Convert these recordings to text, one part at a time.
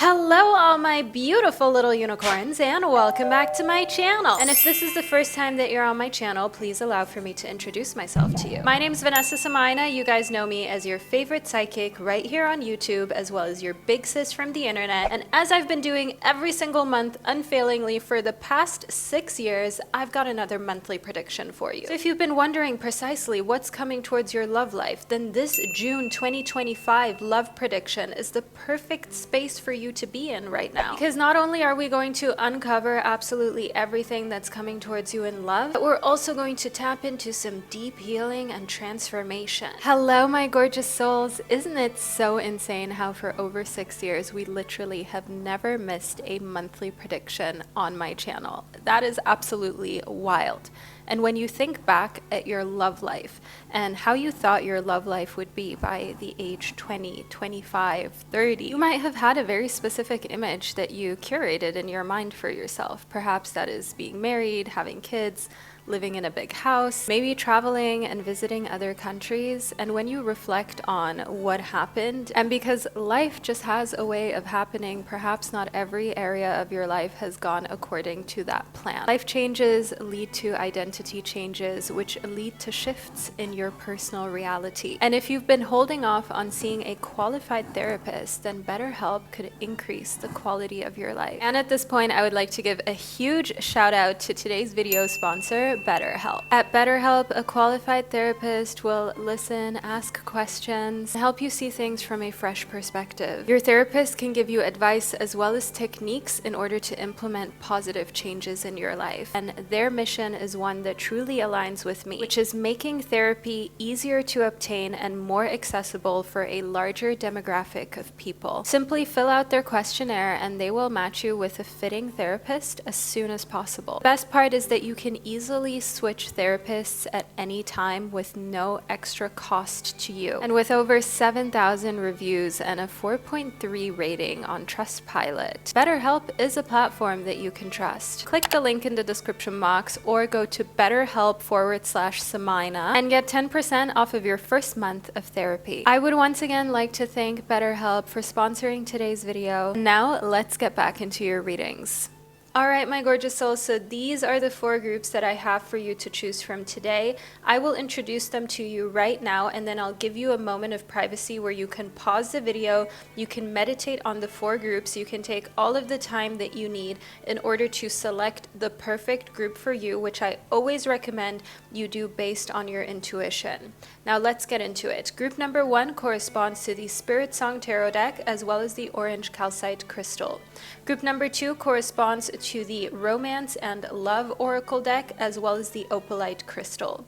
Hello all my beautiful little unicorns and welcome back to my channel. And if this is the first time that you're on my channel, please allow for me to introduce myself to you. My name's Vanessa Somuayina. You guys know me as your favorite psychic right here on YouTube, as well as your big sis from the internet. And as I've been doing every single month unfailingly for the past 6 years, I've got another monthly prediction for you. So if you've been wondering precisely what's coming towards your love life, then this June 2025 love prediction is the perfect space for you to be in right now. Because not only are we going to uncover absolutely everything that's coming towards you in love, but we're also going to tap into some deep healing and transformation. Hello, my gorgeous souls. Isn't it so insane how for over 6 years we literally have never missed a monthly prediction on my channel? That is absolutely wild. And when you think back at your love life and how you thought your love life would be by the age 20, 25, 30, you might have had a very specific image that you curated in your mind for yourself. Perhaps that is being married, having kids, living in a big house, maybe traveling and visiting other countries. And when you reflect on what happened, and because life just has a way of happening, perhaps not every area of your life has gone according to that plan. Life changes lead to identity changes, which lead to shifts in your personal reality. And if you've been holding off on seeing a qualified therapist, then BetterHelp could increase the quality of your life. And at this point, I would like to give a huge shout out to today's video sponsor, BetterHelp. At BetterHelp, a qualified therapist will listen, ask questions, and help you see things from a fresh perspective. Your therapist can give you advice as well as techniques in order to implement positive changes in your life. And their mission is one that truly aligns with me, which is making therapy easier to obtain and more accessible for a larger demographic of people. Simply fill out their questionnaire and they will match you with a fitting therapist as soon as possible. The best part is that you can easily switch therapists at any time with no extra cost to you. And with over 7,000 reviews and a 4.3 rating on Trustpilot, BetterHelp is a platform that you can trust. Click the link in the description box or go to BetterHelp/Somuayina and get 10% off of your first month of therapy. I would once again like to thank BetterHelp for sponsoring today's video. Now let's get back into your readings. Alright, my gorgeous souls, so these are the 4 groups that I have for you to choose from today. I will introduce them to you right now, and then I'll give you a moment of privacy where you can pause the video, you can meditate on the 4 groups, you can take all of the time that you need in order to select the perfect group for you, which I always recommend you do based on your intuition. Now let's get into it. Group number 1 corresponds to the Spiritsong Tarot deck as well as the orange calcite crystal. Group number 2 corresponds to the Romance and Love Oracle deck as well as the opalite crystal.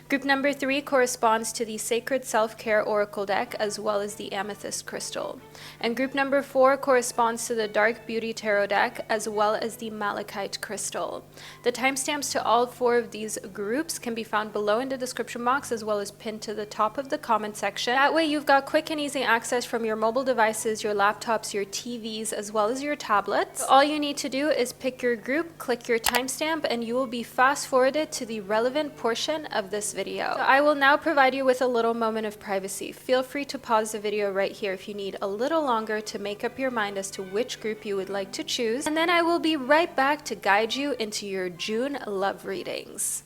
Group number 3 corresponds to the Sacred Self-Care Oracle deck as well as the amethyst crystal. And group number 4 corresponds to the Dark Beauty Tarot deck as well as the malachite crystal. The timestamps to all 4 of these groups can be found below in the description box as well as pinned to the top of the comment section. That way you've got quick and easy access from your mobile devices, your laptops, your TVs, as well as your tablets. So all you need to do is pick your group, click your timestamp, and you will be fast forwarded to the relevant portion of this video. So I will now provide you with a little moment of privacy. Feel free to pause the video right here if you need a little longer to make up your mind as to which group you would like to choose, and then I will be right back to guide you into your June love readings.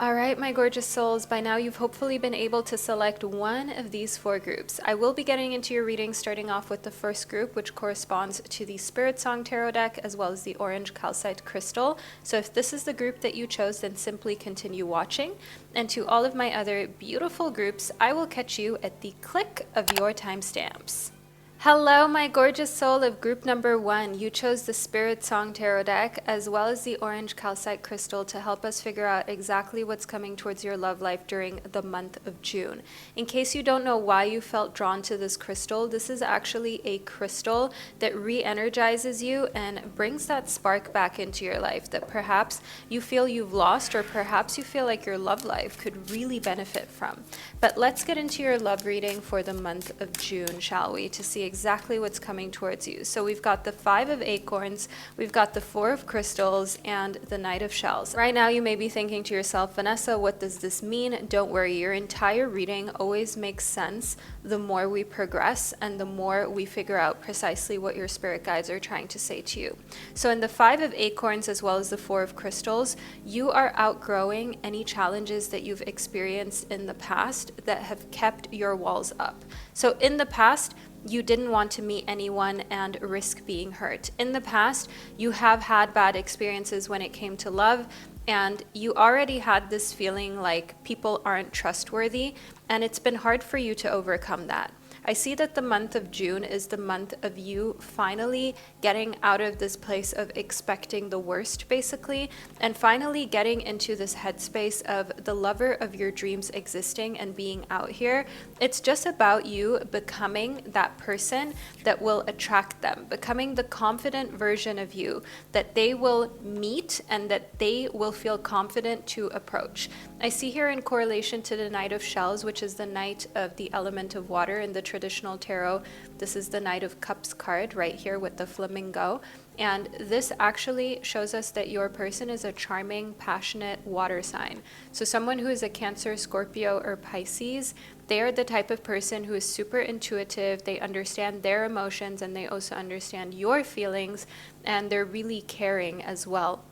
Alright, my gorgeous souls, by now you've hopefully been able to select one of these 4 groups. I will be getting into your reading starting off with the first group, which corresponds to the Spiritsong Tarot deck as well as the orange calcite crystal. So if this is the group that you chose, then simply continue watching. And to all of my other beautiful groups, I will catch you at the click of your timestamps. Hello, my gorgeous soul of group number 1. You chose the Spiritsong Tarot deck as well as the orange calcite crystal to help us figure out exactly what's coming towards your love life during the month of June. In case you don't know why you felt drawn to this crystal, this is actually a crystal that re-energizes you and brings that spark back into your life that perhaps you feel you've lost or perhaps you feel like your love life could really benefit from. But let's get into your love reading for the month of June, shall we, to see exactly what's coming towards you. So we've got the 5 of acorns, we've got the 4 of crystals, and the Knight of shells. Right now you may be thinking to yourself, Vanessa, what does this mean? Don't worry, your entire reading always makes sense the more we progress and the more we figure out precisely what your spirit guides are trying to say to you. So in the 5 of acorns as well as the 4 of crystals, you are outgrowing any challenges that you've experienced in the past that have kept your walls up. So in the past, you didn't want to meet anyone and risk being hurt. In the past, you have had bad experiences when it came to love, and you already had this feeling like people aren't trustworthy, and it's been hard for you to overcome that. I see that the month of June is the month of you finally getting out of this place of expecting the worst, basically, and finally getting into this headspace of the lover of your dreams existing and being out here. It's just about you becoming that person that will attract them, becoming the confident version of you that they will meet and that they will feel confident to approach. I see here in correlation to the Knight of Shells, which is the Knight of the element of water in the traditional tarot. This is the Knight of Cups card right here with the flamingo. And this actually shows us that your person is a charming, passionate water sign. So someone who is a Cancer, Scorpio, or Pisces, they are the type of person who is super intuitive. They understand their emotions and they also understand your feelings, and they're really caring as well.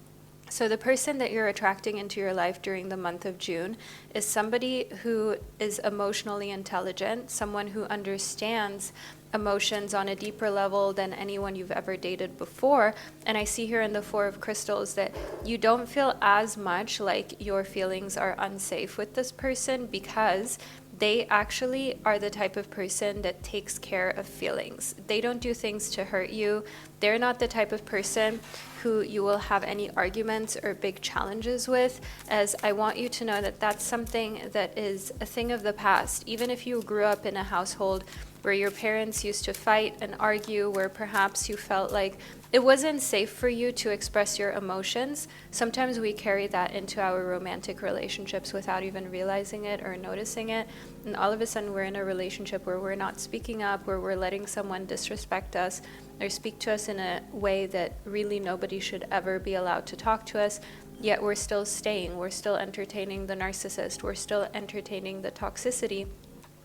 So the person that you're attracting into your life during the month of June is somebody who is emotionally intelligent, someone who understands emotions on a deeper level than anyone you've ever dated before. And I see here in the 4 of crystals that you don't feel as much like your feelings are unsafe with this person, because they actually are the type of person that takes care of feelings. They don't do things to hurt you. They're not the type of person who you will have any arguments or big challenges with, as I want you to know that that's something that is a thing of the past. Even if you grew up in a household where your parents used to fight and argue, where perhaps you felt like it wasn't safe for you to express your emotions, sometimes we carry that into our romantic relationships without even realizing it or noticing it. And all of a sudden we're in a relationship where we're not speaking up, where we're letting someone disrespect us or speak to us in a way that really nobody should ever be allowed to talk to us. Yet we're still staying, we're still entertaining the narcissist, we're still entertaining the toxicity.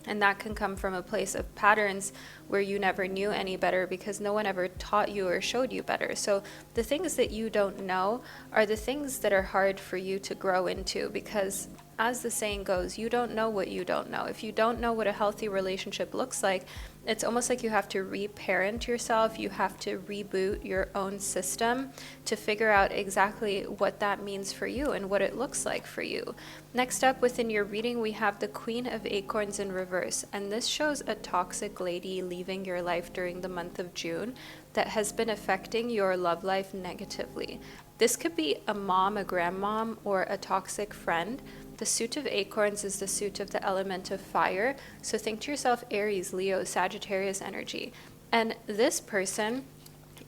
And that can come from a place of patterns where you never knew any better because no one ever taught you or showed you better. So the things that you don't know are the things that are hard for you to grow into, because as the saying goes, you don't know what you don't know. If you don't know what a healthy relationship looks like, it's almost like you have to reparent yourself. You have to reboot your own system to figure out exactly what that means for you and what it looks like for you. Next up within your reading, we have the Queen of Acorns in reverse. And this shows a toxic lady leaving your life during the month of June that has been affecting your love life negatively. This could be a mom, a grandmom, or a toxic friend. The suit of acorns is the suit of the element of fire. So think to yourself Aries, Leo, Sagittarius energy. And this person,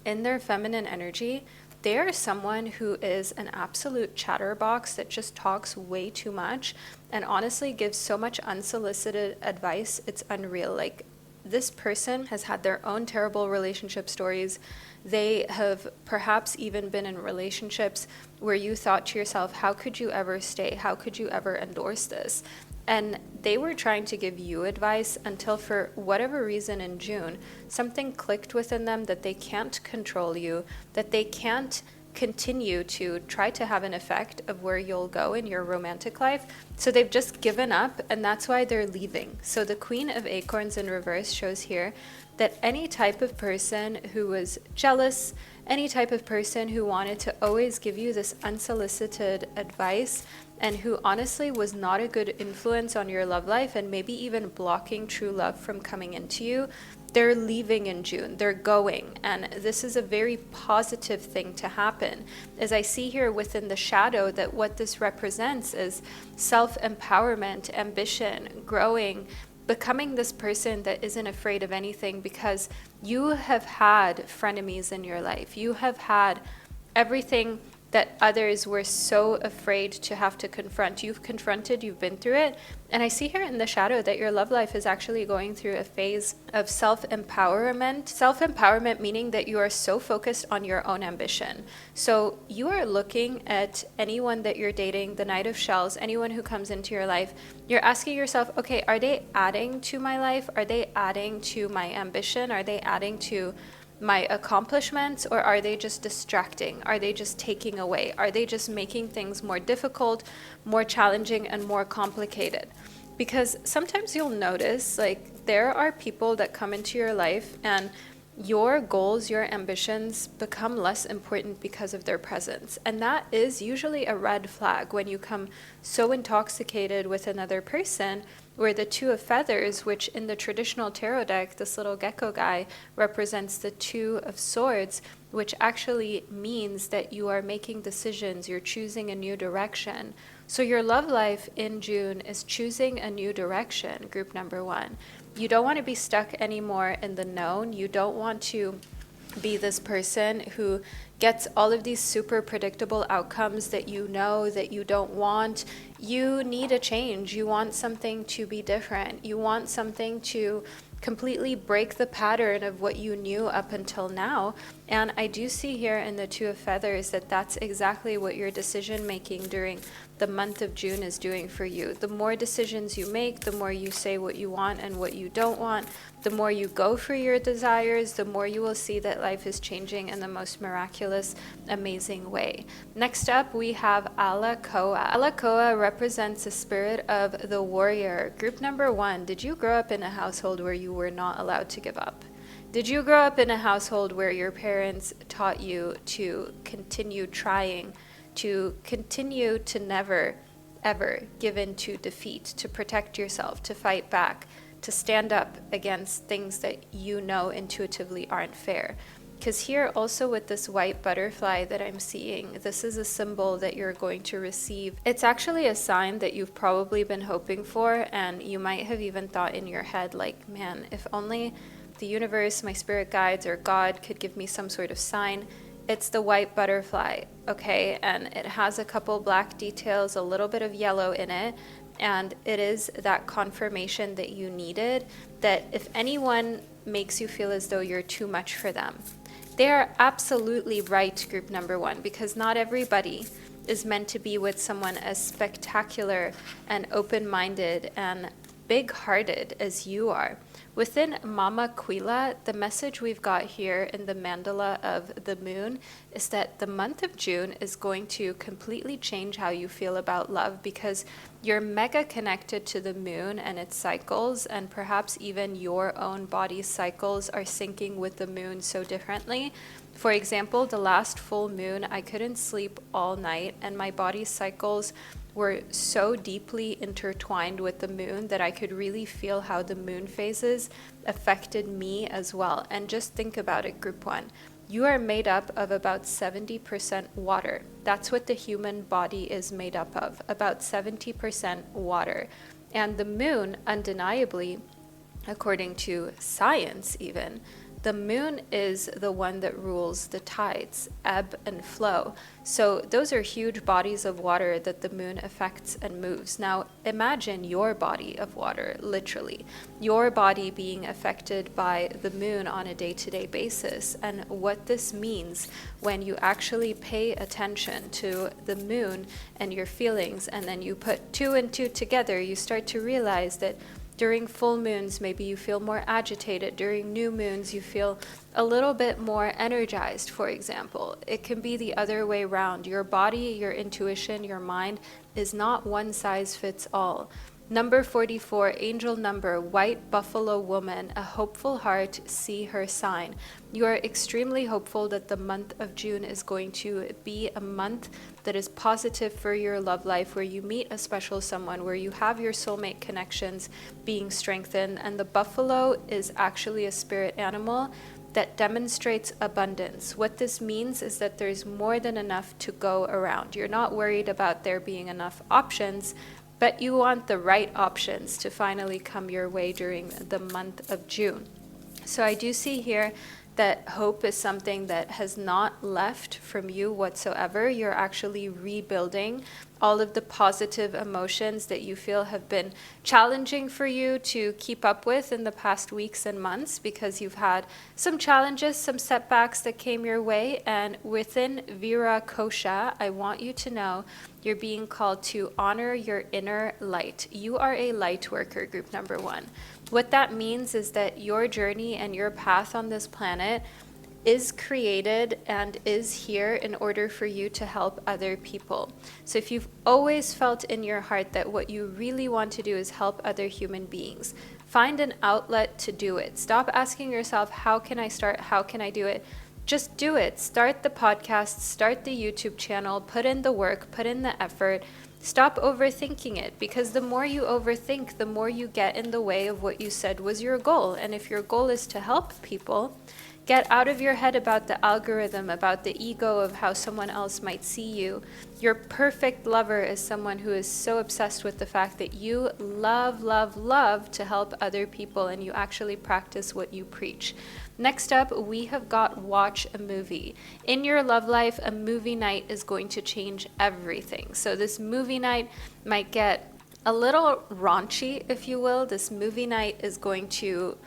in their feminine energy, they are someone who is an absolute chatterbox that just talks way too much and honestly gives so much unsolicited advice, it's unreal. Like, this person has had their own terrible relationship stories. They have perhaps even been in relationships where you thought to yourself, how could you ever stay? How could you ever endorse this? And they were trying to give you advice until, for whatever reason in June, something clicked within them that they can't control you, that they can't continue to try to have an effect of where you'll go in your romantic life. So they've just given up, and that's why they're leaving. So the Queen of Acorns in reverse shows here that any type of person who was jealous, any type of person who wanted to always give you this unsolicited advice, and who honestly was not a good influence on your love life and maybe even blocking true love from coming into you, they're leaving in June. They're going. And this is a very positive thing to happen. As I see here within the shadow, that what this represents is self-empowerment, ambition, growing, becoming this person that isn't afraid of anything, because you have had frenemies in your life. You have had everything that others were so afraid to have to confront. You've confronted, you've been through it. And I see here in the shadow that your love life is actually going through a phase of self-empowerment. Self-empowerment meaning that you are so focused on your own ambition. So you are looking at anyone that you're dating, the Knight of Shells, anyone who comes into your life, you're asking yourself, okay, are they adding to my life? Are they adding to my ambition? Are they adding to my accomplishments, or are they just distracting? Are they just taking away? Are they just making things more difficult, more challenging, and more complicated? Because sometimes you'll notice, like, there are people that come into your life and your goals, your ambitions become less important because of their presence. And that is usually a red flag when you come so intoxicated with another person, where the Two of Feathers, which in the traditional tarot deck, this little gecko guy, represents the Two of Swords, which actually means that you are making decisions, you're choosing a new direction. So your love life in June is choosing a new direction, group number one. You don't want to be stuck anymore in the known. You don't want to be this person who gets all of these super predictable outcomes that you know that you don't want. You need a change. You want something to be different. You want something to completely break the pattern of what you knew up until now. And I do see here in the Two of Feathers that that's exactly what your decision making during the month of June is doing for you. The more decisions you make, the more you say what you want and what you don't want, the more you go for your desires, the more you will see that life is changing in the most miraculous, amazing way. Next up, we have Alakoa. Alakoa represents the spirit of the warrior. Group number one, did you grow up in a household where you were not allowed to give up? Did you grow up in a household where your parents taught you to continue trying, to continue to never, ever give in to defeat, to protect yourself, to fight back, to stand up against things that you know intuitively aren't fair? Because here also with this white butterfly that I'm seeing, this is a symbol that you're going to receive. It's actually a sign that you've probably been hoping for, and you might have even thought in your head, like, man, if only the universe, my spirit guides, or God could give me some sort of sign. It's the white butterfly, okay? And it has a couple black details, a little bit of yellow in it, and it is that confirmation that you needed, that if anyone makes you feel as though you're too much for them, they are absolutely right, group number one, because not everybody is meant to be with someone as spectacular and open-minded and big-hearted as you are. Within Mama Quila, the message we've got here in the mandala of the moon is that the month of June is going to completely change how you feel about love, because you're mega connected to the moon and its cycles, and perhaps even your own body's cycles are syncing with the moon so differently. For example, the last full moon, I couldn't sleep all night, and my body's cycles were so deeply intertwined with the moon that I could really feel how the moon phases affected me as well. And just think about it, group one. You are made up of about 70% water. That's what the human body is made up of, about 70% water. And the moon, undeniably, according to science even, the moon is the one that rules the tides, ebb and flow. So those are huge bodies of water that the moon affects and moves. Now imagine your body of water, literally, your body being affected by the moon on a day-to-day basis, and what this means when you actually pay attention to the moon and your feelings, and then you put two and two together, you start to realize that during full moons, maybe you feel more agitated. During new moons, you feel a little bit more energized, for example. It can be the other way around. Your body, your intuition, your mind is not one size fits all. Number 44, angel number, white buffalo woman, a hopeful heart, see her sign. You are extremely hopeful that the month of June is going to be a month that is positive for your love life, where you meet a special someone, where you have your soulmate connections being strengthened. And the buffalo is actually a spirit animal that demonstrates abundance. What this means is that there's more than enough to go around. You're not worried about there being enough options, but you want the right options to finally come your way during the month of June. So I do see here that hope is something that has not left from you whatsoever. You're actually rebuilding all of the positive emotions that you feel have been challenging for you to keep up with in the past weeks and months, because you've had some challenges, some setbacks that came your way. And within Vira Kosha, I want you to know you're being called to honor your inner light. You are a light worker, group number 1. What that means is that your journey and your path on this planet is created and is here in order for you to help other people. So if you've always felt in your heart that what you really want to do is help other human beings, find an outlet to do it. Stop asking yourself, how can I start? How can I do it? Just do it. Start the podcast, start the YouTube channel, put in the work, put in the effort. Stop overthinking it, because the more you overthink, the more you get in the way of what you said was your goal. And if your goal is to help people, get out of your head about the algorithm, about the ego of how someone else might see you. Your perfect lover is someone who is so obsessed with the fact that you love, love, love to help other people, and you actually practice what you preach. Next up, we have got watch a movie. In your love life, a movie night is going to change everything. So this movie night might get a little raunchy, if you will. This movie night is going to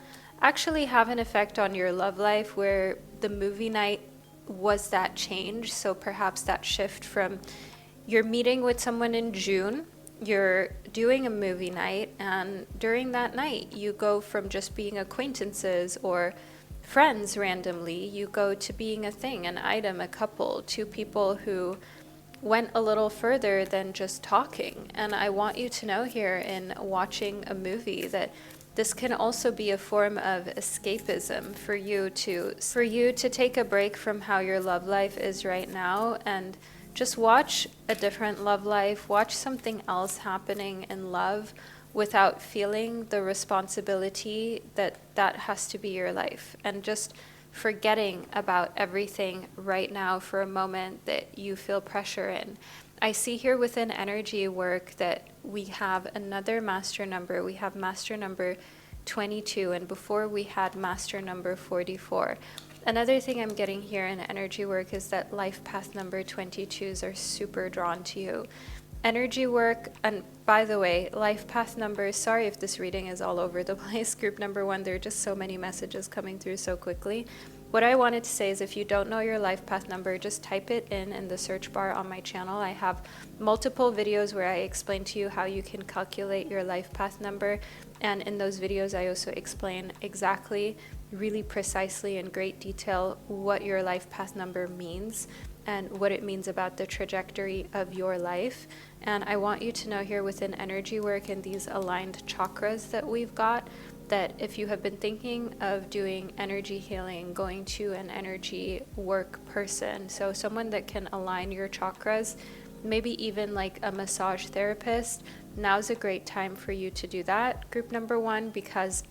actually have an effect on your love life, where the movie night was that change. So perhaps that shift from you're meeting with someone in June, you're doing a movie night, and during that night you go from just being acquaintances or friends randomly, you go to being a thing, an item, a couple, two people who went a little further than just talking. And I want you to know here in watching a movie that this can also be a form of escapism for you to take a break from how your love life is right now and just watch a different love life, watch something else happening in love without feeling the responsibility that that has to be your life, and just forgetting about everything right now for a moment that you feel pressure in. I see here within energy work that we have another master number. We have master number 22, and before we had master number 44. Another thing I'm getting here in energy work is that life path number 22s are super drawn to you. Energy work, and by the way, life path numbers, sorry if this reading is all over the place, group number 1, there are just so many messages coming through so quickly. What I wanted to say is, if you don't know your life path number, just type it in the search bar on my channel. I have multiple videos where I explain to you how you can calculate your life path number, and in those videos I also explain exactly, really precisely in great detail, what your life path number means and what it means about the trajectory of your life. And I want you to know here within energy work and these aligned chakras that we've got, that if you have been thinking of doing energy healing, going to an energy work person, so someone that can align your chakras, maybe even like a massage therapist, now's a great time for you to do that, group number 1, because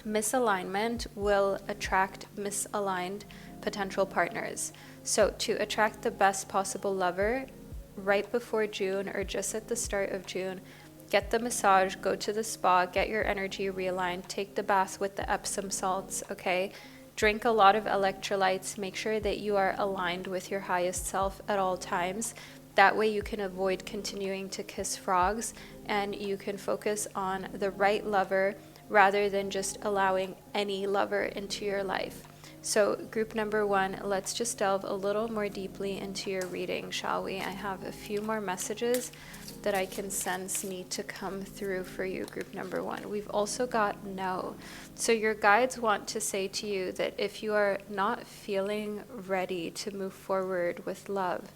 misalignment will attract misaligned potential partners. So to attract the best possible lover right before June or just at the start of June, get the massage, go to the spa, get your energy realigned, take the bath with the Epsom salts, okay? Drink a lot of electrolytes, make sure that you are aligned with your highest self at all times. That way you can avoid continuing to kiss frogs, and you can focus on the right lover rather than just allowing any lover into your life. So group number 1, let's just delve a little more deeply into your reading, shall we? I have a few more messages that I can sense need to come through for you, group number 1. We've also got no. So your guides want to say to you that if you are not feeling ready to move forward with love,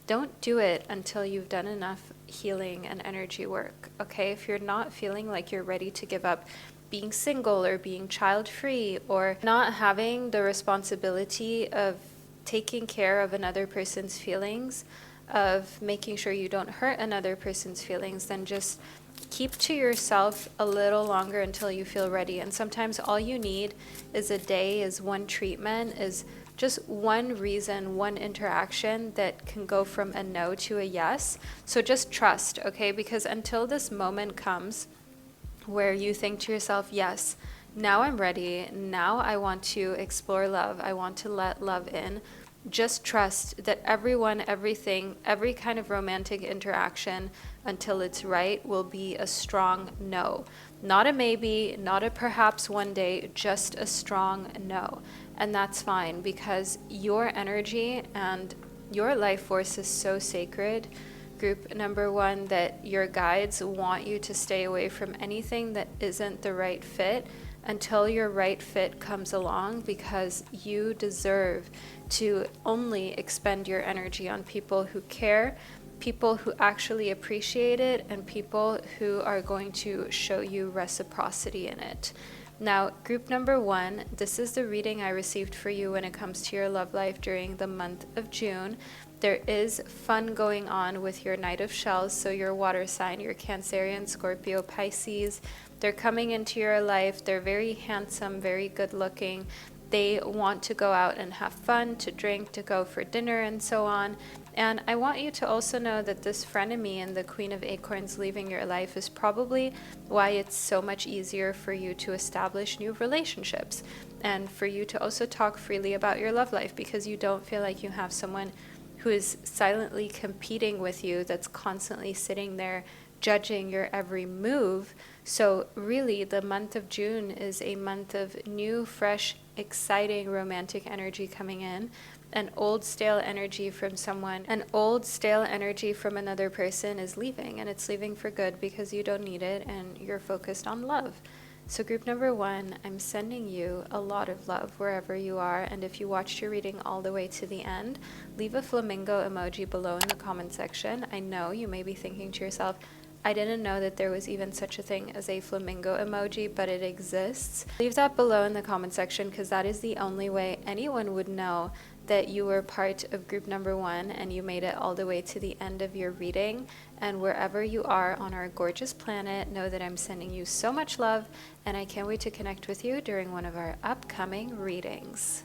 don't do it until you've done enough healing and energy work, okay? If you're not feeling like you're ready to give up being single or being child-free or not having the responsibility of taking care of another person's feelings, of making sure you don't hurt another person's feelings, then just keep to yourself a little longer until you feel ready. And sometimes all you need is a day, is one treatment, is just one reason, one interaction that can go from a no to a yes. So just trust, okay? Because until this moment comes where you think to yourself, yes, Now I'm ready. Now I want to explore love. I want to let love in. Just trust that everyone, everything, every kind of romantic interaction until it's right will be a strong no. Not a maybe, not a perhaps one day, just a strong no. And that's fine because your energy and your life force is so sacred. Group number one, that your guides want you to stay away from anything that isn't the right fit until your right fit comes along, because you deserve to only expend your energy on people who care, people who actually appreciate it, and people who are going to show you reciprocity in it. Now, group number one, this is the reading I received for you when it comes to your love life during the month of June. There is fun going on with your Knight of Shells, so your water sign, your Cancerian, Scorpio, Pisces. They're coming into your life. They're very handsome, very good looking. They want to go out and have fun, to drink, to go for dinner, and so on. And I want you to also know that this frenemy and the Queen of Acorns leaving your life is probably why it's so much easier for you to establish new relationships, and for you to also talk freely about your love life, because you don't feel like you have someone who is silently competing with you, that's constantly sitting there judging your every move. So really, the month of June is a month of new, fresh, exciting romantic energy coming in. An old stale energy from someone, an old stale energy from another person is leaving, and it's leaving for good because you don't need it and you're focused on love. So group number one, I'm sending you a lot of love wherever you are, and if you watched your reading all the way to the end, leave a flamingo emoji below in the comment section. I know you may be thinking to yourself, I didn't know that there was even such a thing as a flamingo emoji, but it exists. Leave that below in the comment section, because that is the only way anyone would know that you were part of group number one and you made it all the way to the end of your reading. And wherever you are on our gorgeous planet, know that I'm sending you so much love, and I can't wait to connect with you during one of our upcoming readings.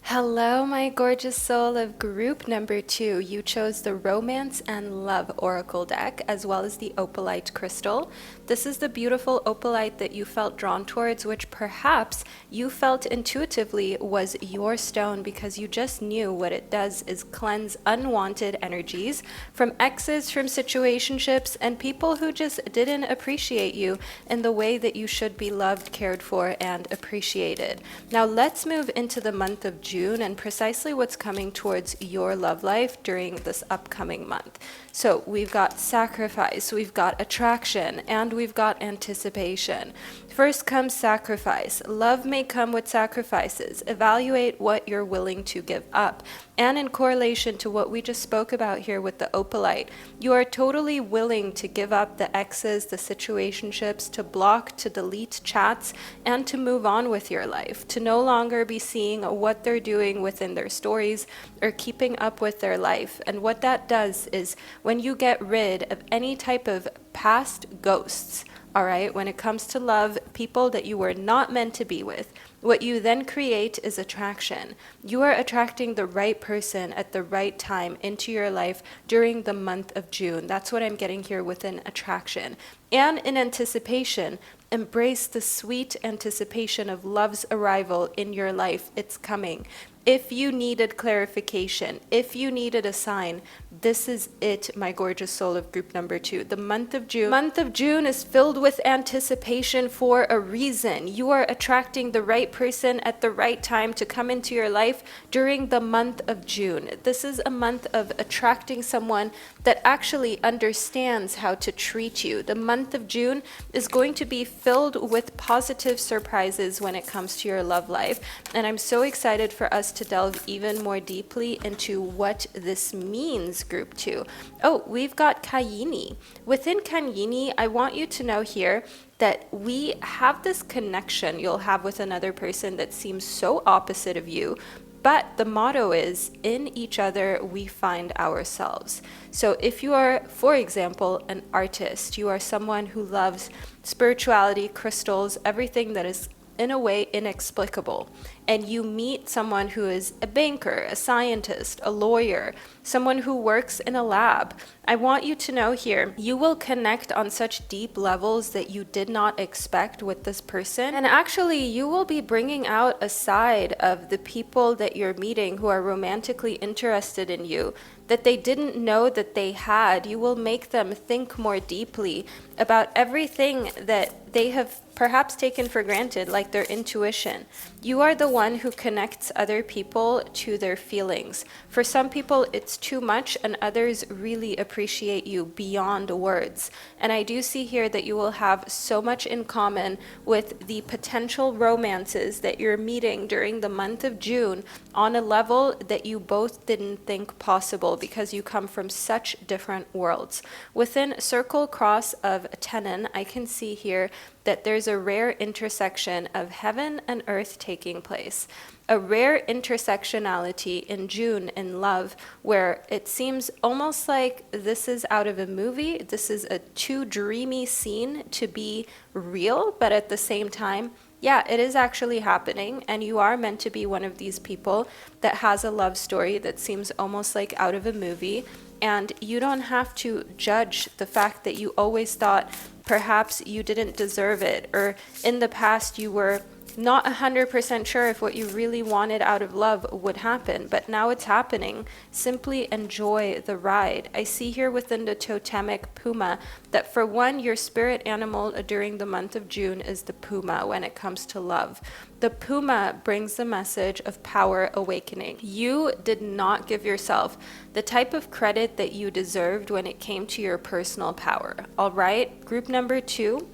Hello, my gorgeous soul of group number two. You chose the Romance and Love Oracle deck, as well as the opalite crystal. This is the beautiful opalite that you felt drawn towards, which perhaps you felt intuitively was your stone, because you just knew what it does is cleanse unwanted energies from exes, from situationships, and people who just didn't appreciate you in the way that you should be loved, cared for, and appreciated. Now let's move into the month of June and precisely what's coming towards your love life during this upcoming month. So we've got sacrifice, we've got attraction, and we've got anticipation. First comes sacrifice. Love may come with sacrifices. Evaluate what you're willing to give up. And in correlation to what we just spoke about here with the opalite, you are totally willing to give up the exes, the situationships, to block, to delete chats, and to move on with your life, to no longer be seeing what they're doing within their stories or keeping up with their life. And what that does is, when you get rid of any type of past ghosts, all right, when it comes to love, people that you were not meant to be with, what you then create is attraction. You are attracting the right person at the right time into your life during the month of June. That's what I'm getting here with an attraction. And in anticipation, embrace the sweet anticipation of love's arrival in your life. It's coming. If you needed clarification, if you needed a sign, this is it, my gorgeous soul of group number two. The month of June. Month of June is filled with anticipation for a reason. You are attracting the right person at the right time to come into your life during the month of June. This is a month of attracting someone that actually understands how to treat you. The month of June is going to be filled with positive surprises when it comes to your love life. And I'm so excited for us to delve even more deeply into what this means, group two. Oh, we've got Kayini. Within Kayini, I want you to know here that we have this connection you'll have with another person that seems so opposite of you, but the motto is, in each other we find ourselves. So if you are, for example, an artist, you are someone who loves spirituality, crystals, everything that is in a way inexplicable, and you meet someone who is a banker, a scientist, a lawyer, someone who works in a lab, I want you to know here, you will connect on such deep levels that you did not expect with this person. And actually, you will be bringing out a side of the people that you're meeting who are romantically interested in you that they didn't know that they had. You will make them think more deeply about everything that they have perhaps taken for granted, like their intuition. You are the one who connects other people to their feelings. For some people, it's too much, and others really appreciate you beyond words. And I do see here that you will have so much in common with the potential romances that you're meeting during the month of June on a level that you both didn't think possible because you come from such different worlds. Within circle cross of tenon, I can see here that there's a rare intersection of heaven and earth taking place. A rare intersectionality in June in love, where it seems almost like this is out of a movie. This is a too dreamy scene to be real, but at the same time, yeah, it is actually happening, and you are meant to be one of these people that has a love story that seems almost like out of a movie. And you don't have to judge the fact that you always thought perhaps you didn't deserve it, or in the past you were not 100% sure if what you really wanted out of love would happen, but now it's happening. Simply enjoy the ride. I see here within the totemic puma that for one, your spirit animal during the month of June is the puma when it comes to love. The puma brings the message of power awakening. You did not give yourself the type of credit that you deserved when it came to your personal power. All right, group number 2.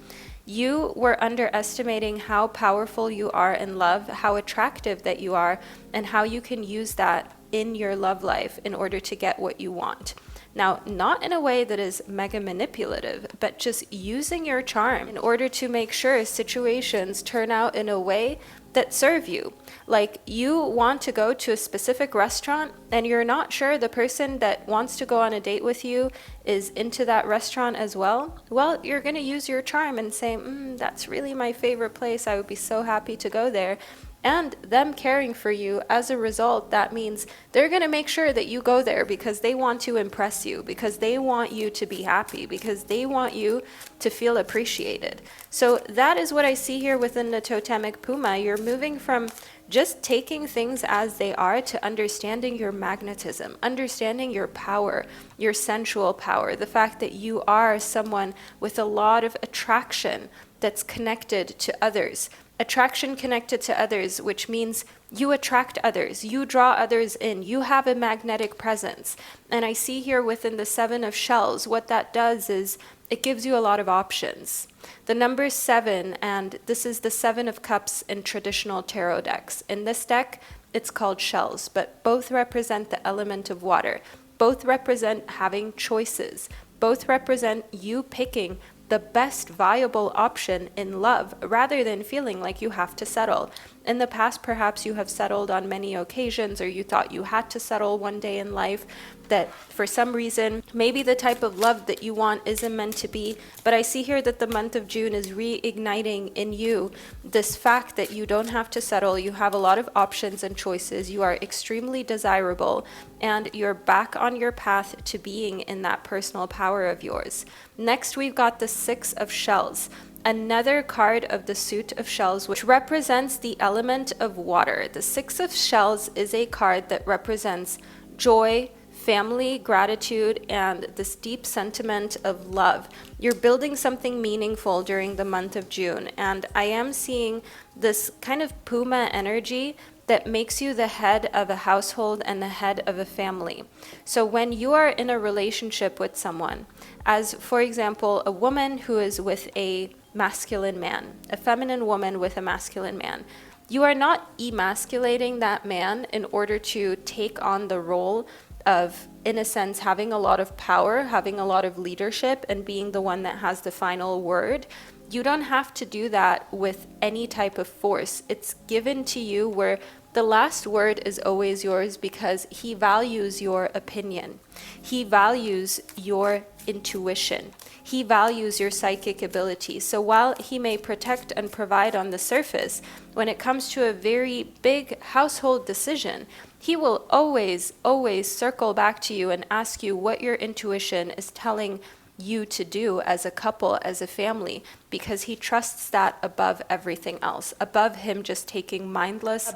You were underestimating how powerful you are in love, how attractive that you are, and how you can use that in your love life in order to get what you want. Now, not in a way that is mega manipulative, but just using your charm in order to make sure situations turn out in a way that serve you. Like, you want to go to a specific restaurant and you're not sure the person that wants to go on a date with you is into that restaurant as well. Well, you're going to use your charm and say, that's really my favorite place. I would be so happy to go there. And them caring for you, as a result, that means they're going to make sure that you go there because they want to impress you, because they want you to be happy, because they want you to feel appreciated. So that is what I see here within the totemic puma. You're moving from just taking things as they are to understanding your magnetism, understanding your power, your sensual power, the fact that you are someone with a lot of attraction that's connected to others. Attraction connected to others, which means you attract others, you draw others in, you have a magnetic presence. And I see here within the 7 of shells, what that does is it gives you a lot of options. The number 7, and this is the 7 of cups in traditional tarot decks. In this deck, it's called shells, but both represent the element of water. Both represent having choices. Both represent you picking the best viable option in love rather than feeling like you have to settle. In the past, perhaps you have settled on many occasions, or you thought you had to settle one day in life, that for some reason, maybe the type of love that you want isn't meant to be. But I see here that the month of June is reigniting in you this fact that you don't have to settle. You have a lot of options and choices. You are extremely desirable, and you're back on your path to being in that personal power of yours. Next, we've got the 6 of shells. Another card of the suit of shells, which represents the element of water. The 6 of shells is a card that represents joy, family, gratitude, and this deep sentiment of love. You're building something meaningful during the month of June, and I am seeing this kind of puma energy that makes you the head of a household and the head of a family. So when you are in a relationship with someone, as for example, a woman who is with a masculine man, a feminine woman with a masculine man, you are not emasculating that man in order to take on the role of, in a sense, having a lot of power, having a lot of leadership, and being the one that has the final word. You don't have to do that with any type of force. It's given to you where the last word is always yours because he values your opinion. He values your intuition. he values your psychic ability. So while he may protect and provide on the surface, when it comes to a very big household decision, he will always, always circle back to you and ask you what your intuition is telling you to do as a couple, as a family, because he trusts that above everything else, above him just taking mindless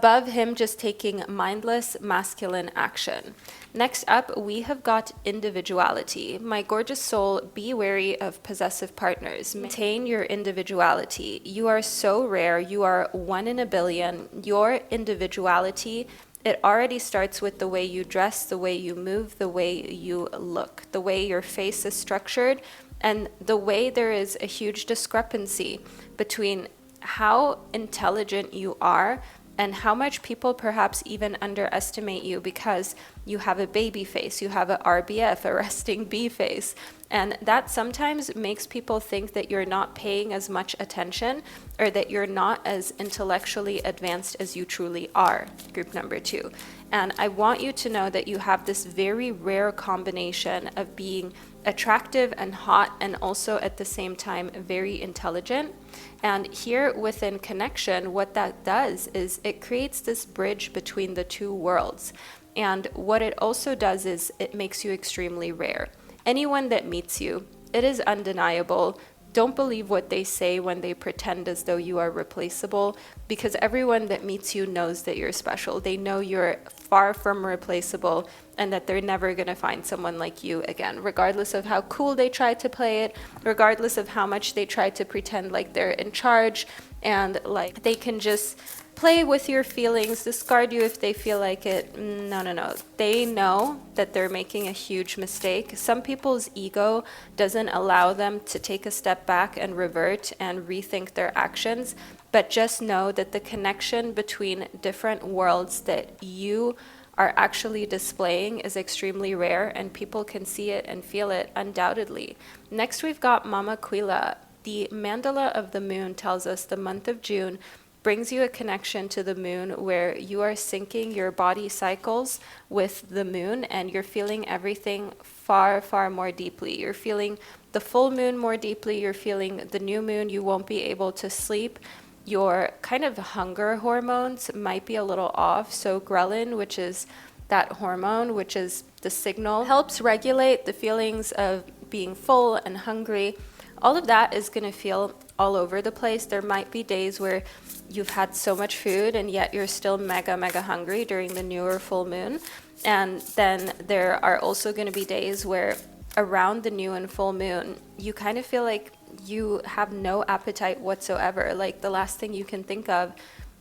masculine action. Next up, we have got individuality. My gorgeous soul, be wary of possessive partners. Maintain your individuality. You are so rare. You are 1 in a billion. Your individuality, it already starts with the way you dress, the way you move, the way you look, the way your face is structured, and the way there is a huge discrepancy between how intelligent you are and how much people perhaps even underestimate you because you have a baby face, you have a RBF, a resting B face. And that sometimes makes people think that you're not paying as much attention or that you're not as intellectually advanced as you truly are, group number 2. And I want you to know that you have this very rare combination of being attractive and hot and also at the same time very intelligent. And here within connection, what that does is it creates this bridge between the two worlds. And what it also does is it makes you extremely rare. Anyone that meets you, it is undeniable. Don't believe what they say when they pretend as though you are replaceable, because everyone that meets you knows that you're special. They know you're far from replaceable and that they're never going to find someone like you again, regardless of how cool they try to play it, regardless of how much they try to pretend like they're in charge and like they can just play with your feelings, discard you if they feel like it. No. They know that they're making a huge mistake. Some people's ego doesn't allow them to take a step back and revert and rethink their actions, but just know that the connection between different worlds that you are actually displaying is extremely rare, and people can see it and feel it undoubtedly. Next, we've got Mama Quila. The mandala of the moon tells us the month of June brings you a connection to the moon where you are syncing your body cycles with the moon and you're feeling everything far, far more deeply. You're feeling the full moon more deeply. You're feeling the new moon. You won't be able to sleep. Your kind of hunger hormones might be a little off. So ghrelin, which is that hormone, which is the signal, helps regulate the feelings of being full and hungry. All of that is going to feel all over the place. There might be days where you've had so much food and yet you're still mega, mega hungry during the new or full moon. And then there are also going to be days where around the new and full moon, you kind of feel like you have no appetite whatsoever. Like the last thing you can think of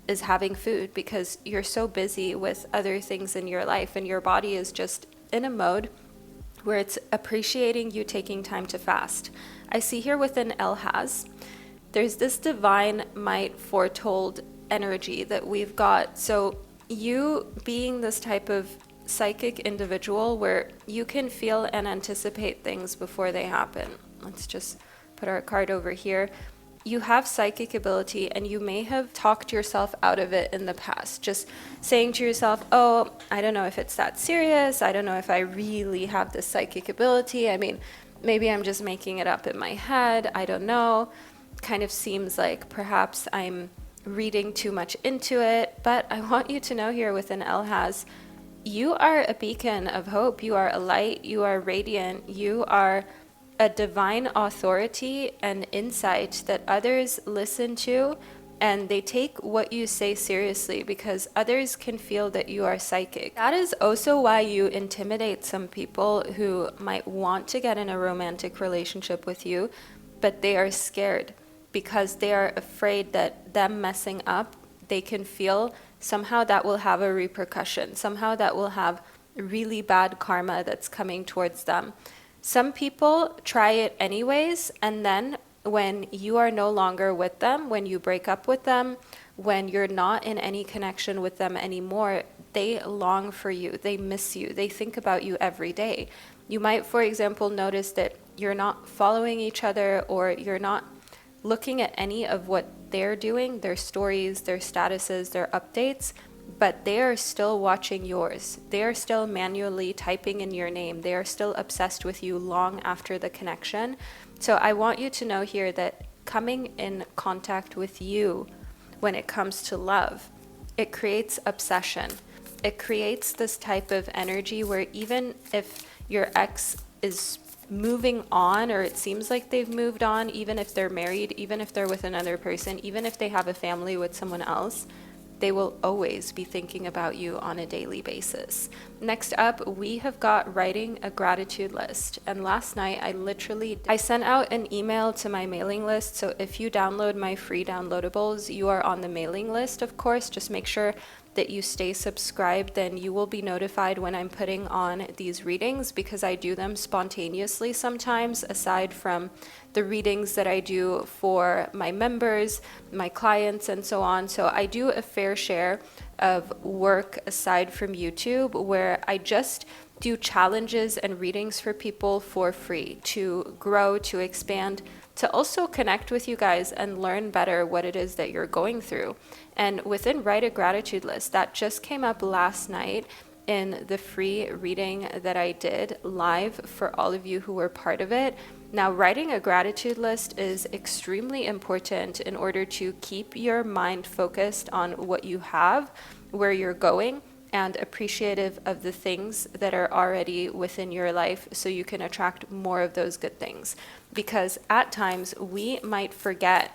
is having food because you're so busy with other things in your life and your body is just in a mode where it's appreciating you taking time to fast. I see here within Elhaz, there's this divine might foretold energy that we've got. So you being this type of psychic individual where you can feel and anticipate things before they happen. Let's just put our card over here. You have psychic ability and you may have talked yourself out of it in the past, just saying to yourself, oh, I don't know if it's that serious. I don't know if I really have this psychic ability. I mean, maybe I'm just making it up in my head. I don't know. Kind of seems like perhaps I'm reading too much into it. But I want you to know here within Elhaz, you are a beacon of hope. You are a light. You are radiant. You are a divine authority and insight that others listen to, and they take what you say seriously because others can feel that you are psychic. That is also why you intimidate some people who might want to get in a romantic relationship with you, but they are scared because they are afraid that them messing up, they can feel somehow that will have a repercussion, somehow that will have really bad karma that's coming towards them. Some people try it anyways, and then when you are no longer with them, when you break up with them, when you're not in any connection with them anymore, they long for you, they miss you, they think about you every day. You might, for example, notice that you're not following each other or you're not looking at any of what they're doing, their stories, their statuses, their updates, but they are still watching yours. They are still manually typing in your name. They are still obsessed with you long after the connection. So I want you to know here that coming in contact with you when it comes to love, it creates obsession. It creates this type of energy where even if your ex is moving on, or it seems like they've moved on, even if they're married, even if they're with another person, even if they have a family with someone else, they will always be thinking about you on a daily basis. Next up, we have got writing a gratitude list. And last night, I sent out an email to my mailing list. So if you download my free downloadables, you are on the mailing list, of course. Just make sure that you stay subscribed, then you will be notified when I'm putting on these readings, because I do them spontaneously sometimes, aside from the readings that I do for my members, my clients, and so on. So I do a fair share of work aside from YouTube, where I just do challenges and readings for people for free to grow, to expand, to also connect with you guys and learn better what it is that you're going through. And within Write a Gratitude List, that just came up last night in the free reading that I did live for all of you who were part of it. Now, writing a gratitude list is extremely important in order to keep your mind focused on what you have, where you're going, and appreciative of the things that are already within your life, so you can attract more of those good things. Because at times we might forget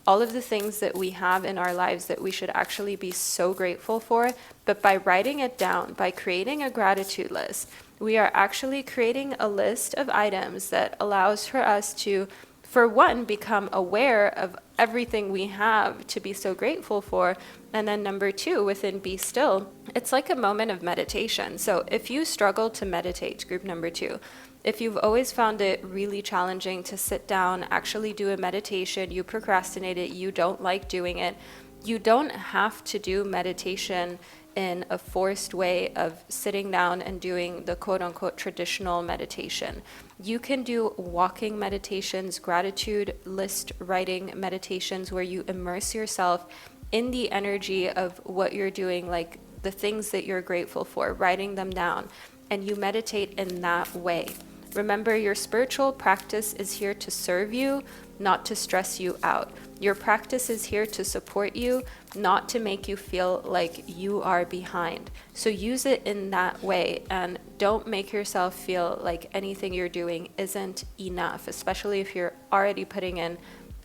all of the things that we have in our lives that we should actually be so grateful for, but by writing it down, by creating a gratitude list, we are actually creating a list of items that allows for us to, for one, become aware of everything we have to be so grateful for. And then number two, within Be Still, it's like a moment of meditation. So if you struggle to meditate, group number two, if you've always found it really challenging to sit down, actually do a meditation, you procrastinate it, you don't like doing it, you don't have to do meditation in a forced way of sitting down and doing the quote-unquote traditional meditation. You can do walking meditations, gratitude list writing meditations, where you immerse yourself in the energy of what you're doing, like the things that you're grateful for, writing them down, and you meditate in that way. Remember, your spiritual practice is here to serve you, not to stress you out. Your practice is here to support you, not to make you feel like you are behind. So use it in that way, and don't make yourself feel like anything you're doing isn't enough, especially if you're already putting in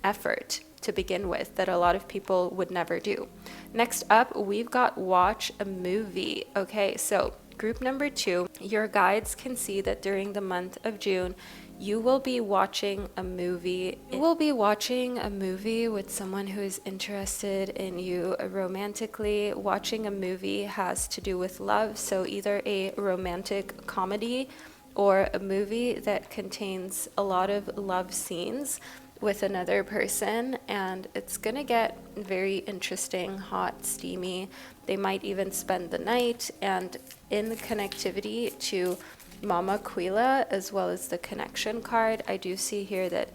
effort to begin with that a lot of people would never do. Next up, we've got watch a movie. Okay, so group number two, your guides can see that during the month of June, you will be watching a movie. You will be watching a movie with someone who is interested in you romantically. Watching a movie has to do with love, so either a romantic comedy or a movie that contains a lot of love scenes with another person, and it's gonna get very interesting, hot, steamy. They might even spend the night, and in connectivity to Mama Quila, as well as the connection card, I do see here that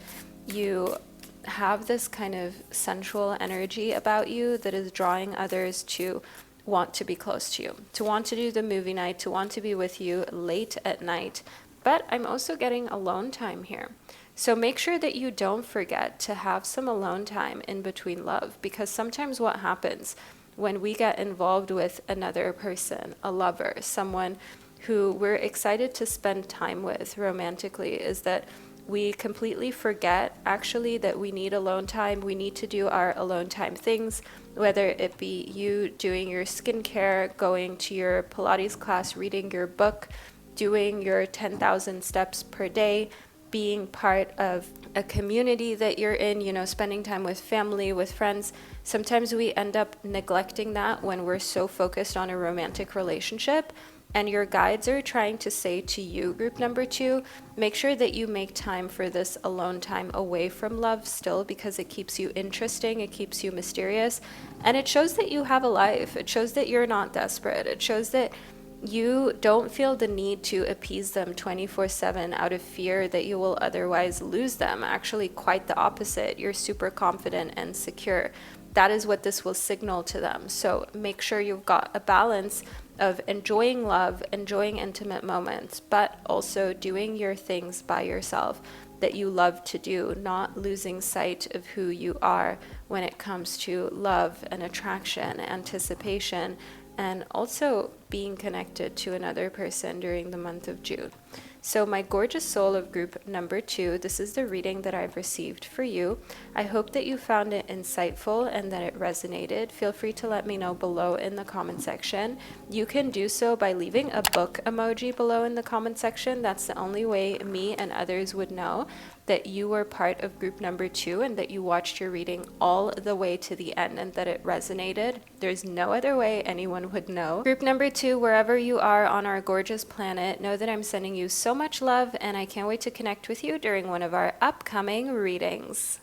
you have this kind of sensual energy about you that is drawing others to want to be close to you, to want to do the movie night, to want to be with you late at night. But I'm also getting alone time here. So make sure that you don't forget to have some alone time in between love, because sometimes what happens when we get involved with another person, a lover, someone who we're excited to spend time with romantically, is that we completely forget actually that we need alone time. We need to do our alone time things, whether it be you doing your skincare, going to your Pilates class, reading your book, doing your 10,000 steps per day, being part of a community that you're in, you know, spending time with family, with friends. Sometimes we end up neglecting that when we're so focused on a romantic relationship. And your guides are trying to say to you, group number two, make sure that you make time for this alone time away from love still, because it keeps you interesting, it keeps you mysterious, and it shows that you have a life. It shows that you're not desperate. It shows that You don't feel the need to appease them 24/7 out of fear that you will otherwise lose them. Actually, quite the opposite. You're super confident and secure. That is what this will signal to them. So make sure you've got a balance of enjoying love, enjoying intimate moments, but also doing your things by yourself that you love to do, not losing sight of who you are when it comes to love and attraction, anticipation, and also being connected to another person during the month of June. So my gorgeous soul of group number 2, this is the reading that I've received for you. I hope that you found it insightful and that it resonated. Feel free to let me know below in the comment section. You can do so by leaving a book emoji below in the comment section. That's the only way me and others would know that you were part of group number 2 and that you watched your reading all the way to the end and that it resonated. There's no other way anyone would know. Group number 2, wherever you are on our gorgeous planet, know that I'm sending you so much love and I can't wait to connect with you during one of our upcoming readings.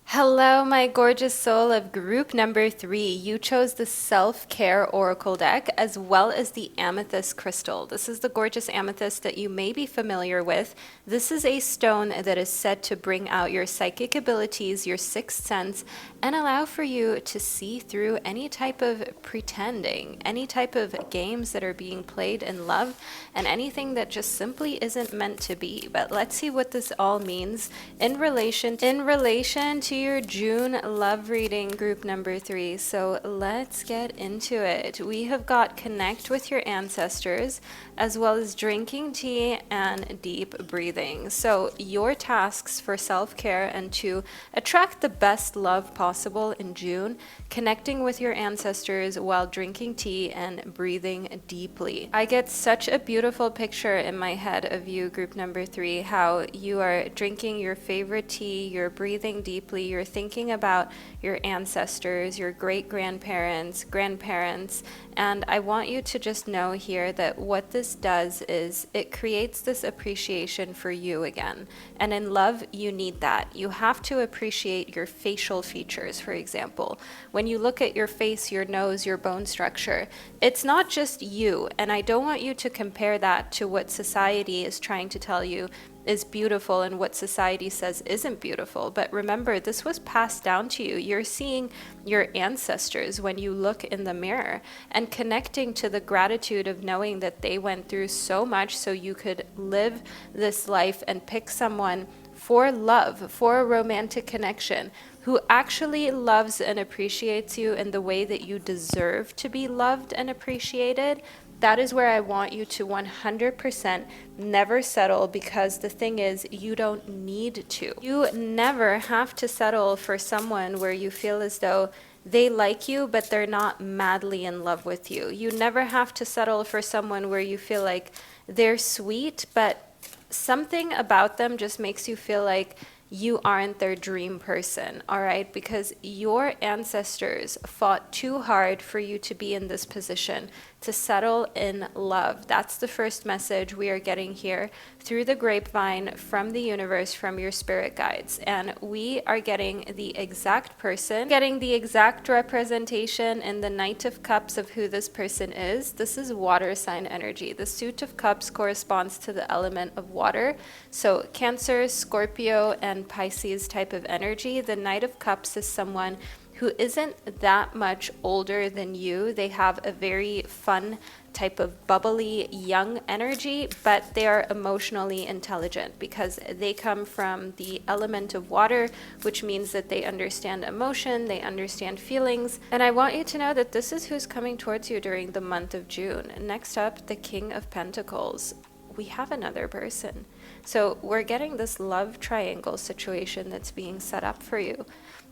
Hello, my gorgeous soul of group number 3. You chose the Self-Care Oracle deck as well as the amethyst crystal. This is the gorgeous amethyst that you may be familiar with. This is a stone that is said to bring out your psychic abilities, your sixth sense, and allow for you to see through any type of pretending, any type of games that are being played in love, and anything that just simply isn't meant to be. But let's see what this all means in relation to your June love reading, group number 3. So let's get into it. We have got connect with your ancestors, as well as drinking tea and deep breathing. So your tasks for self-care and to attract the best love possible in June, connecting with your ancestors while drinking tea and breathing deeply. I get such a beautiful picture in my head of you, group number 3, how you are drinking your favorite tea, you're breathing deeply, you're thinking about your ancestors, your great-grandparents, grandparents, and I want you to just know here that what this does is it creates this appreciation for you again. And in love, you need that. You have to appreciate your facial features, for example. When you look at your face, your nose, your bone structure, it's not just you. And I don't want you to compare that to what society is trying to tell you is beautiful and what society says isn't beautiful. But remember, this was passed down to you. You're seeing your ancestors when you look in the mirror and connecting to the gratitude of knowing that they went through so much so you could live this life and pick someone for love, for a romantic connection, who actually loves and appreciates you in the way that you deserve to be loved and appreciated. That is where I want you to 100% never settle, because the thing is, you don't need to. You never have to settle for someone where you feel as though they like you, but they're not madly in love with you. You never have to settle for someone where you feel like they're sweet, but something about them just makes you feel like you aren't their dream person, all right? Because your ancestors fought too hard for you to be in this position, to settle in love. That's the first message we are getting here through the grapevine from the universe, from your spirit guides. And we are getting the exact person, getting the exact representation in the Knight of Cups of who this person is. This is water sign energy. The Suit of Cups corresponds to the element of water. So Cancer, Scorpio, and Pisces type of energy. The Knight of Cups is someone who isn't that much older than you. They have a very fun type of bubbly young energy, but they are emotionally intelligent because they come from the element of water, which means that they understand emotion, they understand feelings. And I want you to know that this is who's coming towards you during the month of June. Next up, the King of Pentacles. We have another person. So we're getting this love triangle situation that's being set up for you.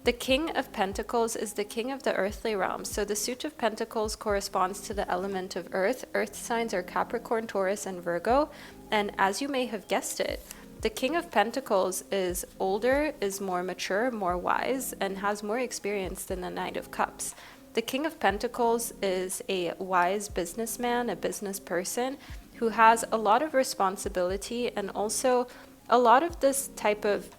The King of Pentacles is the king of the earthly realm. So the Suit of Pentacles corresponds to the element of earth. Earth signs are Capricorn, Taurus, and Virgo. And as you may have guessed it, the King of Pentacles is older, is more mature, more wise, and has more experience than the Knight of Cups. The King of Pentacles is a wise businessman, a business person who has a lot of responsibility and also a lot of this type of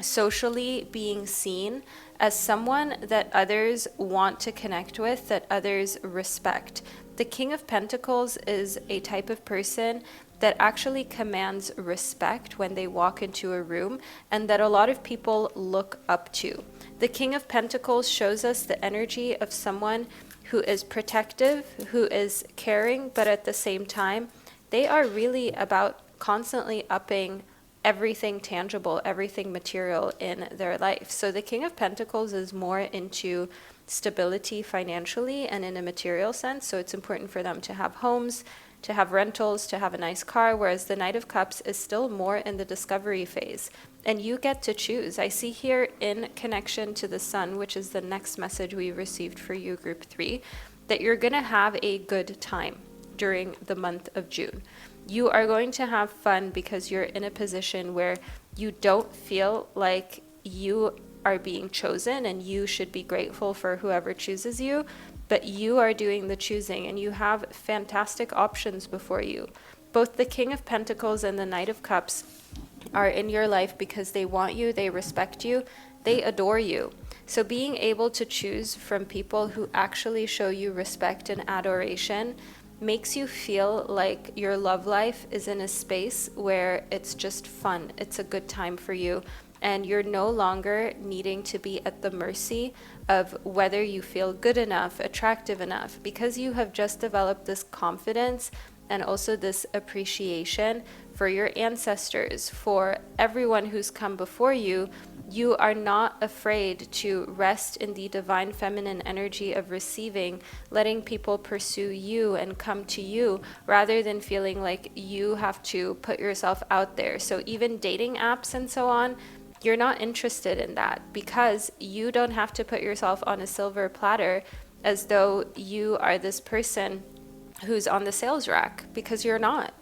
socially being seen as someone that others want to connect with, that others respect. The King of Pentacles is a type of person that actually commands respect when they walk into a room, and that a lot of people look up to. The King of Pentacles shows us the energy of someone who is protective, who is caring, but at the same time, they are really about constantly upping everything tangible, everything material in their life. So the King of Pentacles is more into stability financially and in a material sense. So it's important for them to have homes, to have rentals, to have a nice car, whereas the Knight of Cups is still more in the discovery phase. And you get to choose. I see here in connection to the Sun, which is the next message we received for you, Group 3, that you're going to have a good time during the month of June. You are going to have fun because you're in a position where you don't feel like you are being chosen and you should be grateful for whoever chooses you, but you are doing the choosing and you have fantastic options before you. Both the King of Pentacles and the Knight of Cups are in your life because they want you, they respect you, they adore you. So being able to choose from people who actually show you respect and adoration makes you feel like your love life is in a space where it's just fun. It's a good time for you. And you're no longer needing to be at the mercy of whether you feel good enough, attractive enough, because you have just developed this confidence and also this appreciation for your ancestors, for everyone who's come before you. You are not afraid to rest in the divine feminine energy of receiving, letting people pursue you and come to you rather than feeling like you have to put yourself out there. So even dating apps and so on, you're not interested in that because you don't have to put yourself on a silver platter as though you are this person who's on the sales rack, because you're not.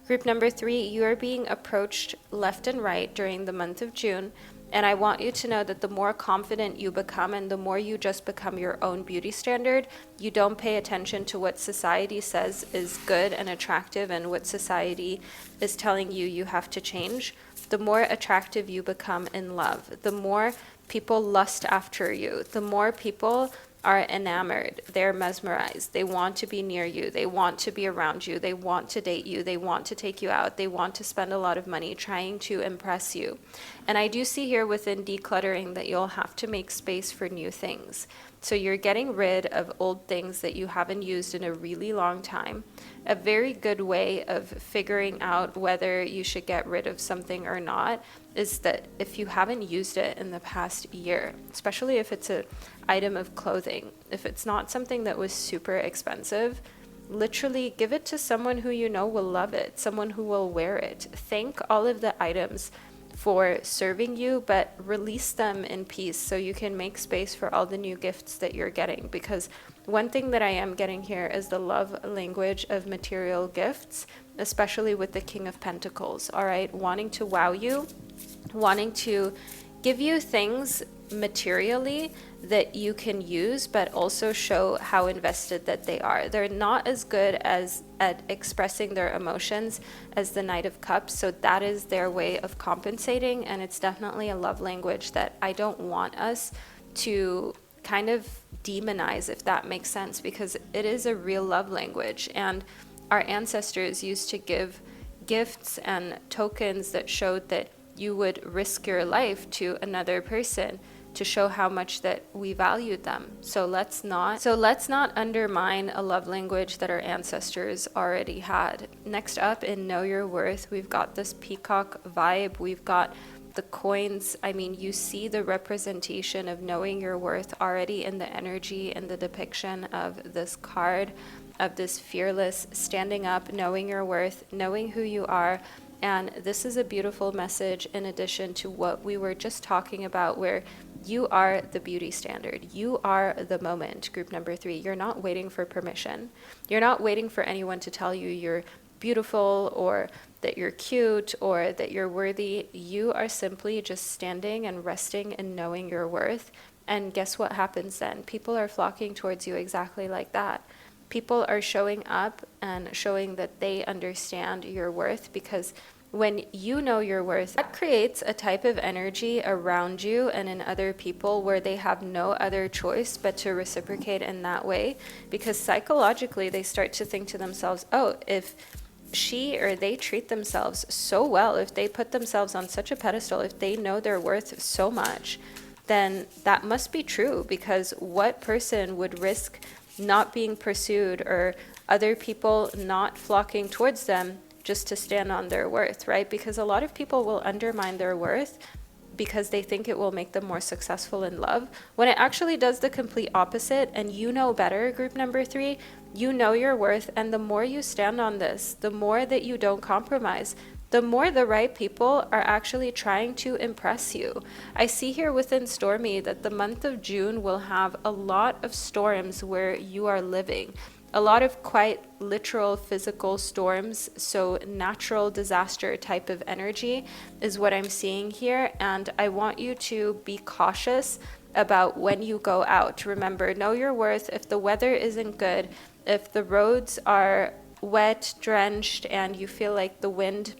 Group number 3, you are being approached left and right during the month of June. And I want you to know that the more confident you become and the more you just become your own beauty standard, you don't pay attention to what society says is good and attractive and what society is telling you you have to change. The more attractive you become in love, the more people lust after you, the more people are enamored, they're mesmerized, they want to be near you, they want to be around you, they want to date you, they want to take you out, they want to spend a lot of money trying to impress you. And I do see here within decluttering that you'll have to make space for new things. So you're getting rid of old things that you haven't used in a really long time. A very good way of figuring out whether you should get rid of something or not is that if you haven't used it in the past year, especially if it's an item of clothing, if it's not something that was super expensive, literally give it to someone who you know will love it, someone who will wear it. Thank all of the items for serving you, but release them in peace so you can make space for all the new gifts that you're getting. Because one thing that I am getting here is the love language of material gifts, especially with the King of Pentacles, all right? Wanting to wow you, wanting to give you things materially that you can use, but also show how invested that they are. They're not as good as at expressing their emotions as the Knight of Cups, so that is their way of compensating, and it's definitely a love language that I don't want us to kind of demonize, if that makes sense, because it is a real love language, and our ancestors used to give gifts and tokens that showed that you would risk your life to another person to show how much that we valued them. So let's not undermine a love language that our ancestors already had. Next up in Know Your Worth, we've got this peacock vibe. We've got the coins. I mean, you see the representation of knowing your worth already in the energy and the depiction of this card, of this fearless standing up, knowing your worth, knowing who you are. And this is a beautiful message in addition to what we were just talking about, where you are the beauty standard. You are the moment, group number 3. You're not waiting for permission. You're not waiting for anyone to tell you you're beautiful or that you're cute or that you're worthy. You are simply just standing and resting and knowing your worth. And guess what happens then? People are flocking towards you exactly like that. People are showing up and showing that they understand your worth because when you know your worth, that creates a type of energy around you and in other people where they have no other choice but to reciprocate in that way, because psychologically they start to think to themselves, oh, if she or they treat themselves so well, if they put themselves on such a pedestal, if they know their worth so much, then that must be true, because what person would risk not being pursued or other people not flocking towards them just to stand on their worth, right? Because a lot of people will undermine their worth because they think it will make them more successful in love, when it actually does the complete opposite. And you know better, group number 3, you know your worth, and the more you stand on this, the more that you don't compromise, the more the right people are actually trying to impress you. I see here within Stormy that the month of June will have a lot of storms where you are living. A lot of quite literal physical storms, so natural disaster type of energy is what I'm seeing here. And I want you to be cautious about when you go out. Remember, know your worth. If the weather isn't good, if the roads are wet, drenched, and you feel like the wind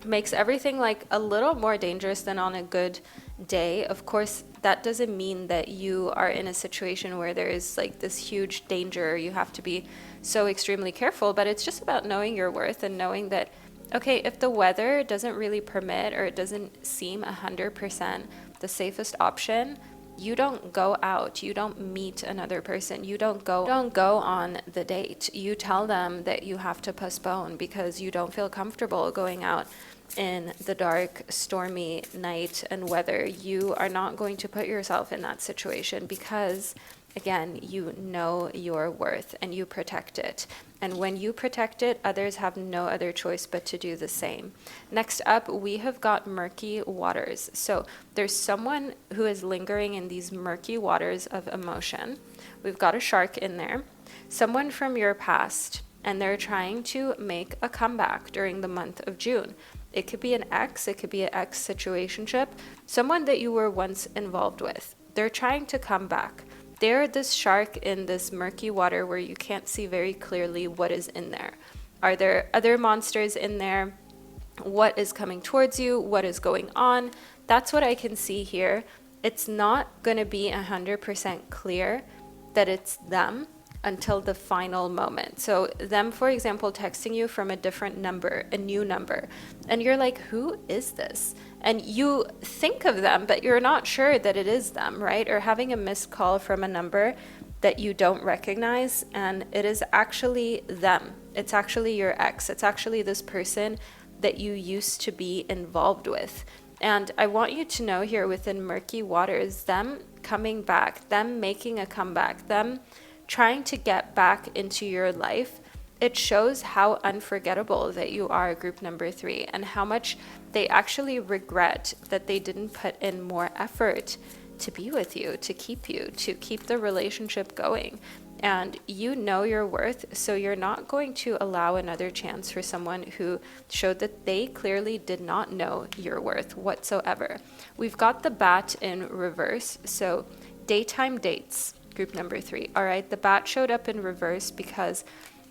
makes everything like a little more dangerous than on a good day, of course, that doesn't mean that you are in a situation where there is like this huge danger, you have to be so extremely careful, but it's just about knowing your worth and knowing that, okay, if the weather doesn't really permit or it doesn't seem 100% the safest option, you don't go out, you don't meet another person, you don't go on the date. You tell them that you have to postpone because you don't feel comfortable going out in the dark, stormy night and weather. You are not going to put yourself in that situation because, again, you know your worth and you protect it. And when you protect it, others have no other choice but to do the same. Next up, we have got murky waters. So there's someone who is lingering in these murky waters of emotion. We've got a shark in there, someone from your past, and they're trying to make a comeback during the month of June. It could be an ex, it could be an ex situationship, someone that you were once involved with. They're trying to come back. They're this shark in this murky water where you can't see very clearly what is in there. Are there other monsters in there? What is coming towards you? What is going on? That's what I can see here. It's not going to be 100% clear that it's them until the final moment. So them, for example, texting you from a different number, a new number, and you're like, who is this? And you think of them, but you're not sure that it is them, right? Or having a missed call from a number that you don't recognize, and it is actually them. It's actually your ex. It's actually this person that you used to be involved with. And I want you to know here within murky waters, them coming back, them making a comeback, them trying to get back into your life, it shows how unforgettable that you are, group number 3, and how much they actually regret that they didn't put in more effort to be with you, to keep the relationship going. And you know your worth, so you're not going to allow another chance for someone who showed that they clearly did not know your worth whatsoever. We've got the bat in reverse, so daytime dates. Group number 3. All right, the bat showed up in reverse because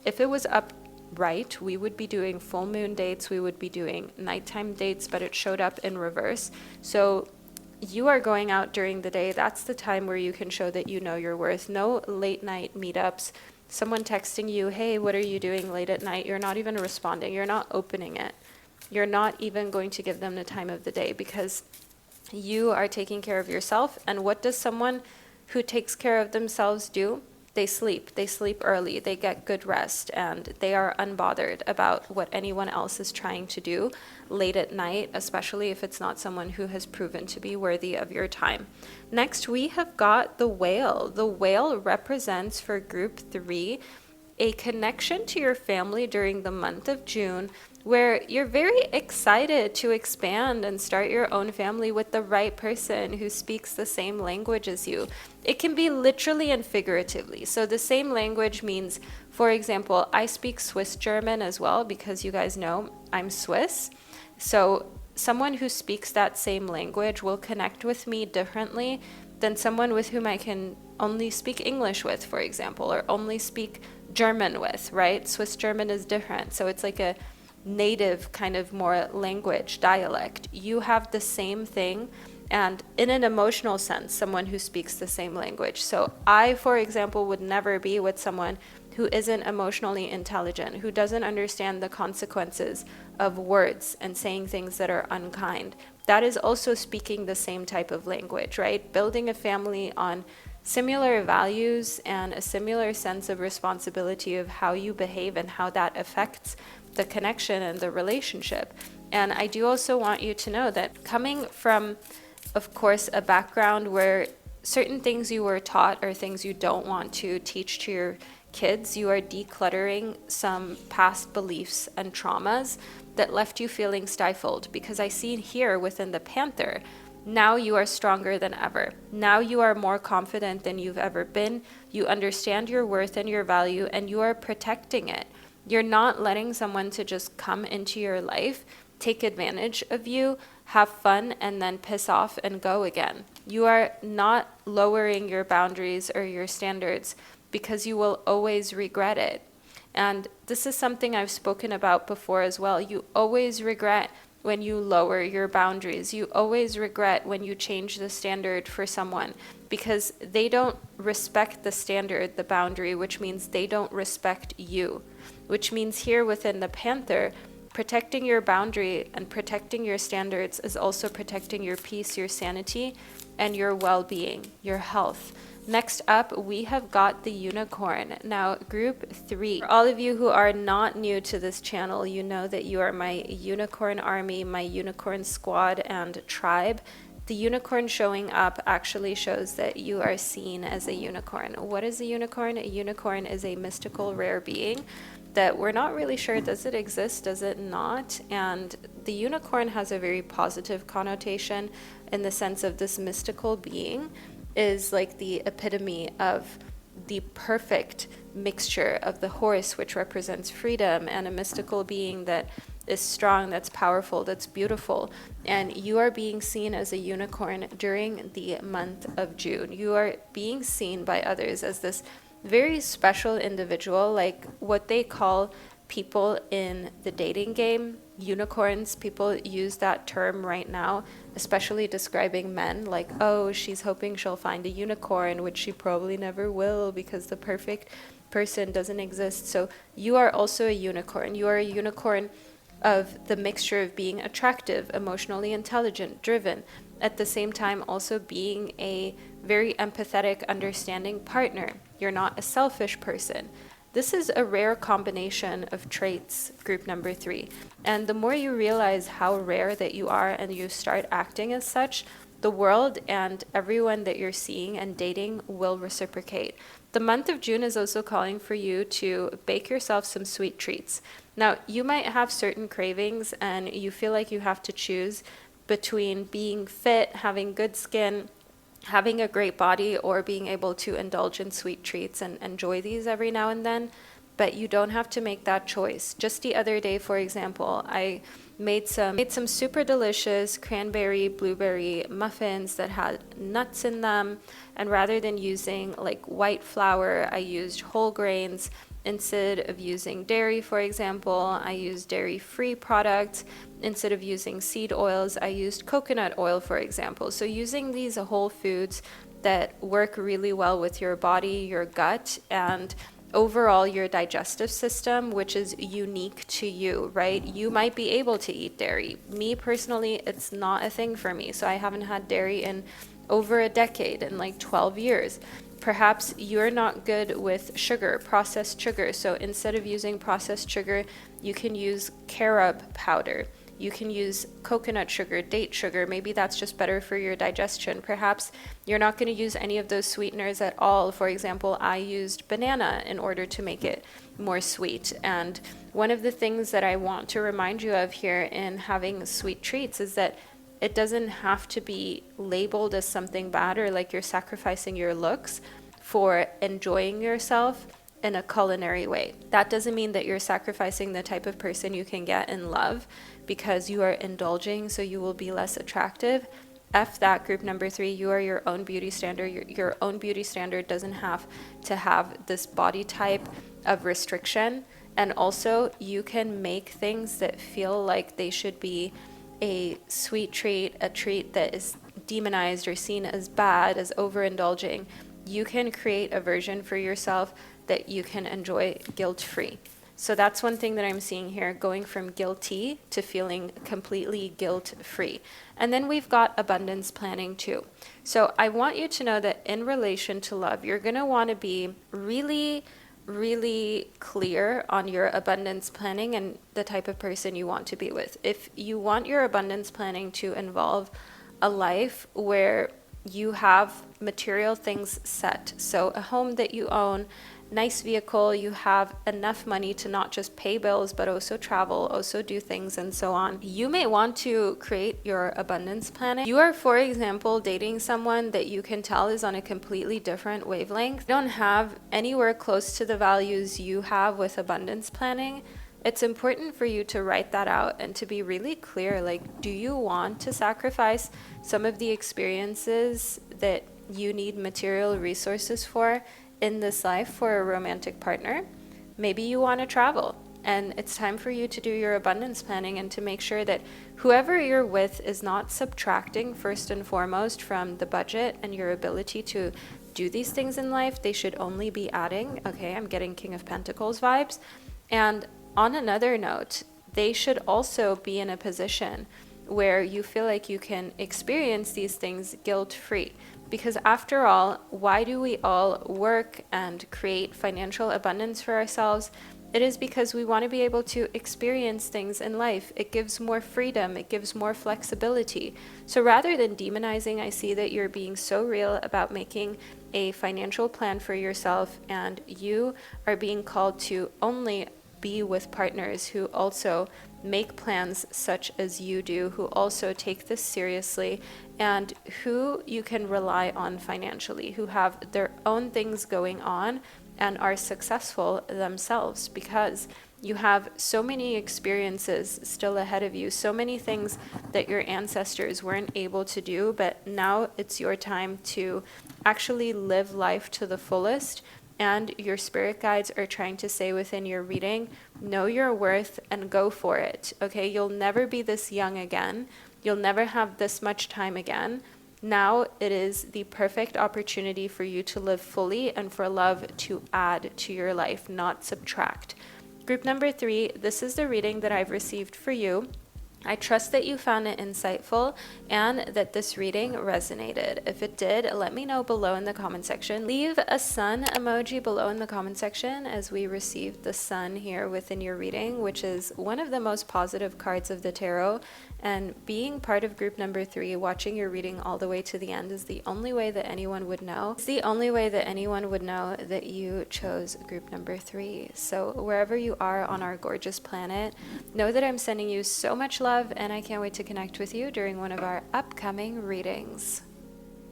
if it was upright, we would be doing full moon dates, we would be doing nighttime dates, but it showed up in reverse. So you are going out during the day. That's the time where you can show that you know your worth. No late night meetups, someone texting you, hey, what are you doing late at night? You're not even responding. You're not opening it. You're not even going to give them the time of the day because you are taking care of yourself. And what does someone who takes care of themselves do? They sleep early, they get good rest, and they are unbothered about what anyone else is trying to do late at night, especially if it's not someone who has proven to be worthy of your time. Next, we have got the whale. The whale represents for group 3 a connection to your family during the month of June, where you're very excited to expand and start your own family with the right person who speaks the same language as you. It can be literally and figuratively. So the same language means, for example, I speak Swiss German as well because you guys know I'm Swiss. So someone who speaks that same language will connect with me differently than someone with whom I can only speak English with, for example, or only speak German with, right? Swiss German is different. So it's like a native kind of more language, dialect. You have the same thing, and in an emotional sense, someone who speaks the same language. So I, for example, would never be with someone who isn't emotionally intelligent, who doesn't understand the consequences of words and saying things that are unkind. That is also speaking the same type of language, right? Building a family on similar values and a similar sense of responsibility of how you behave and how that affects the connection and the relationship. And I do also want you to know that coming from, of course, a background where certain things you were taught are things you don't want to teach to your kids, you are decluttering some past beliefs and traumas that left you feeling stifled. Because I see here within the Panther, now you are stronger than ever. Now you are more confident than you've ever been. You understand your worth and your value, and you are protecting it. You're not letting someone to just come into your life, take advantage of you, have fun, and then piss off and go again. You are not lowering your boundaries or your standards because you will always regret it. And this is something I've spoken about before as well. You always regret when you lower your boundaries. You always regret when you change the standard for someone, because they don't respect the standard, the boundary, which means they don't respect you. Which means here within the Panther, protecting your boundary and protecting your standards is also protecting your peace, your sanity, and your well-being, your health. Next up, we have got the Unicorn. Now, group 3. For all of you who are not new to this channel, you know that you are my Unicorn army, my Unicorn squad and tribe. The Unicorn showing up actually shows that you are seen as a unicorn. What is a unicorn? A unicorn is a mystical rare being that we're not really sure, does it exist, does it not? And the unicorn has a very positive connotation in the sense of this mystical being is like the epitome of the perfect mixture of the horse, which represents freedom, and a mystical being that is strong, that's powerful, that's beautiful. And you are being seen as a unicorn during the month of June. You are being seen by others as this very special individual, like what they call people in the dating game, unicorns. People use that term right now, especially describing men, like, oh, she's hoping she'll find a unicorn, which she probably never will because the perfect person doesn't exist. So you are also a unicorn. You are a unicorn of the mixture of being attractive, emotionally intelligent, driven, at the same time also being a very empathetic, understanding partner. You're not a selfish person. This is a rare combination of traits, group number 3. And the more you realize how rare that you are and you start acting as such, the world and everyone that you're seeing and dating will reciprocate. The month of June is also calling for you to bake yourself some sweet treats. Now, you might have certain cravings and you feel like you have to choose between being fit, having good skin, having a great body, or being able to indulge in sweet treats and enjoy these every now and then, but you don't have to make that choice. Just the other day, for example, I made some super delicious cranberry blueberry muffins that had nuts in them, and rather than using like white flour, I used whole grains. Instead of using dairy, for example, I used dairy-free products. Instead of using seed oils, I used coconut oil, for example. So using these whole foods that work really well with your body, your gut, and overall your digestive system, which is unique to you, right? You might be able to eat dairy. Me personally, it's not a thing for me. So I haven't had dairy in over a decade, in like 12 years. Perhaps you're not good with sugar, processed sugar. So instead of using processed sugar, you can use carob powder. You can use coconut sugar, date sugar. Maybe that's just better for your digestion. Perhaps you're not going to use any of those sweeteners at all. For example, I used banana in order to make it more sweet. And one of the things that I want to remind you of here in having sweet treats is that it doesn't have to be labeled as something bad or like you're sacrificing your looks for enjoying yourself in a culinary way. That doesn't mean that you're sacrificing the type of person you can get in love because you are indulging so you will be less attractive. F that, group number 3, you are your own beauty standard. Your own beauty standard doesn't have to have this body type of restriction. And also, you can make things that feel like they should be a sweet treat, a treat that is demonized or seen as bad, as overindulging. You can create a version for yourself that you can enjoy guilt-free. So that's one thing that I'm seeing here, going from guilty to feeling completely guilt-free. And then we've got abundance planning too. So I want you to know that in relation to love, you're going to want to be really, really clear on your abundance planning and the type of person you want to be with. If you want your abundance planning to involve a life where you have material things set, so a home that you own, nice vehicle, you have enough money to not just pay bills but also travel, also do things and so on, you may want to create your abundance planning. You are, for example, dating someone that you can tell is on a completely different wavelength, don't have anywhere close to the values you have with abundance planning. It's important for you to write that out and to be really clear, like, do you want to sacrifice some of the experiences that you need material resources for in this life for a romantic partner? Maybe you want to travel, and it's time for you to do your abundance planning and to make sure that whoever you're with is not subtracting first and foremost from the budget and your ability to do these things in life. They should only be adding. Okay, I'm getting King of Pentacles vibes. And on another note, they should also be in a position where you feel like you can experience these things guilt-free. Because after all, why do we all work and create financial abundance for ourselves? It is because we want to be able to experience things in life. It gives more freedom, it gives more flexibility. So rather than demonizing, I see that you're being so real about making a financial plan for yourself, and you are being called to only be with partners who also make plans such as you do, who also take this seriously, and who you can rely on financially, who have their own things going on and are successful themselves, because you have so many experiences still ahead of you, so many things that your ancestors weren't able to do, but now it's your time to actually live life to the fullest. And your spirit guides are trying to say within your reading, know your worth and go for it. Okay, you'll never be this young again. You'll never have this much time again. Now it is the perfect opportunity for you to live fully and for love to add to your life, not subtract. Group number 3, this is the reading that I've received for you. I trust that you found it insightful and that this reading resonated. If it did, let me know below in the comment section. Leave a sun emoji below in the comment section, as we received the sun here within your reading, which is one of the most positive cards of the tarot. And being part of group number 3, watching your reading all the way to the end, is the only way that anyone would know. It's the only way that anyone would know that you chose group number 3. So wherever you are on our gorgeous planet, know that I'm sending you so much love, and I can't wait to connect with you during one of our upcoming readings.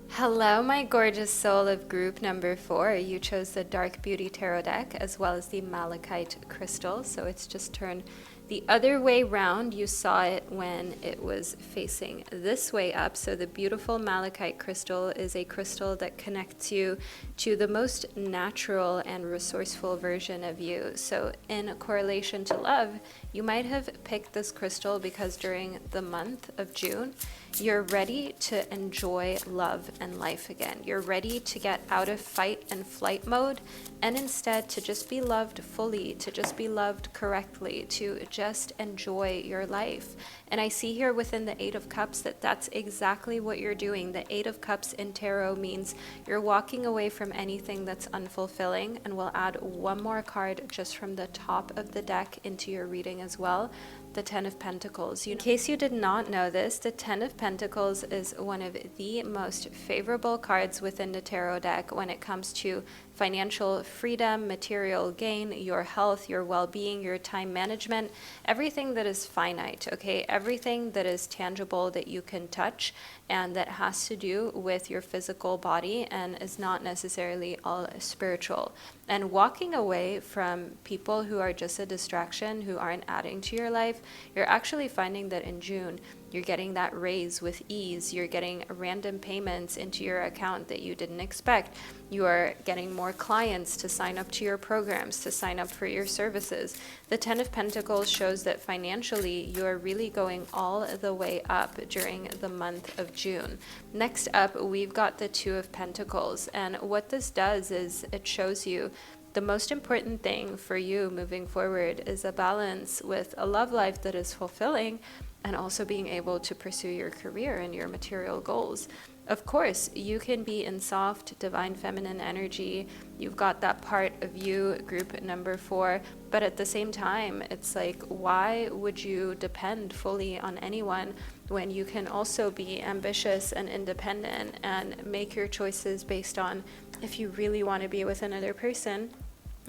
Hello, my gorgeous soul of group number 4. You chose the Dark Beauty Tarot deck as well as the Malachite crystal, so it's just turned the other way round. You saw it when it was facing this way up. So the beautiful malachite crystal is a crystal that connects you to the most natural and resourceful version of you. So in correlation to love, you might have picked this crystal because during the month of June, you're ready to enjoy love and life again. You're ready to get out of fight and flight mode and instead to just be loved fully, to just be loved correctly, to just enjoy your life. And I see here within the 8 of Cups that that's exactly what you're doing. The 8 of Cups in tarot means you're walking away from anything that's unfulfilling, and we'll add one more card just from the top of the deck into your reading as well. The 10 of Pentacles. In case you did not know this, the 10 of Pentacles is one of the most favorable cards within the tarot deck when it comes to financial freedom, material gain, your health, your well-being, your time management, everything that is finite, okay? Everything that is tangible that you can touch and that has to do with your physical body and is not necessarily all spiritual. And walking away from people who are just a distraction, who aren't adding to your life, you're actually finding that in June, you're getting that raise with ease. You're getting random payments into your account that you didn't expect. You are getting more clients to sign up to your programs, to sign up for your services. The Ten of Pentacles shows that financially, you are really going all the way up during the month of June. Next up, we've got the Two of Pentacles. And what this does is it shows you the most important thing for you moving forward is a balance with a love life that is fulfilling and also being able to pursue your career and your material goals. Of course, you can be in soft, divine feminine energy. You've got that part of you, group number 4. But at the same time, it's like, why would you depend fully on anyone when you can also be ambitious and independent and make your choices based on if you really want to be with another person,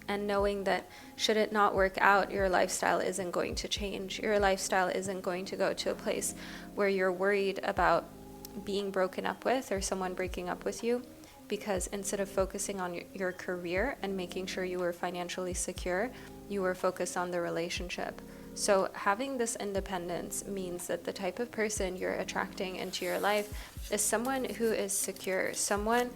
and knowing that should it not work out, your lifestyle isn't going to change. Your lifestyle isn't going to go to a place where you're worried about being broken up with or someone breaking up with you, because instead of focusing on your career and making sure you were financially secure, you were focused on the relationship. So having this independence means that the type of person you're attracting into your life is someone who is secure, someone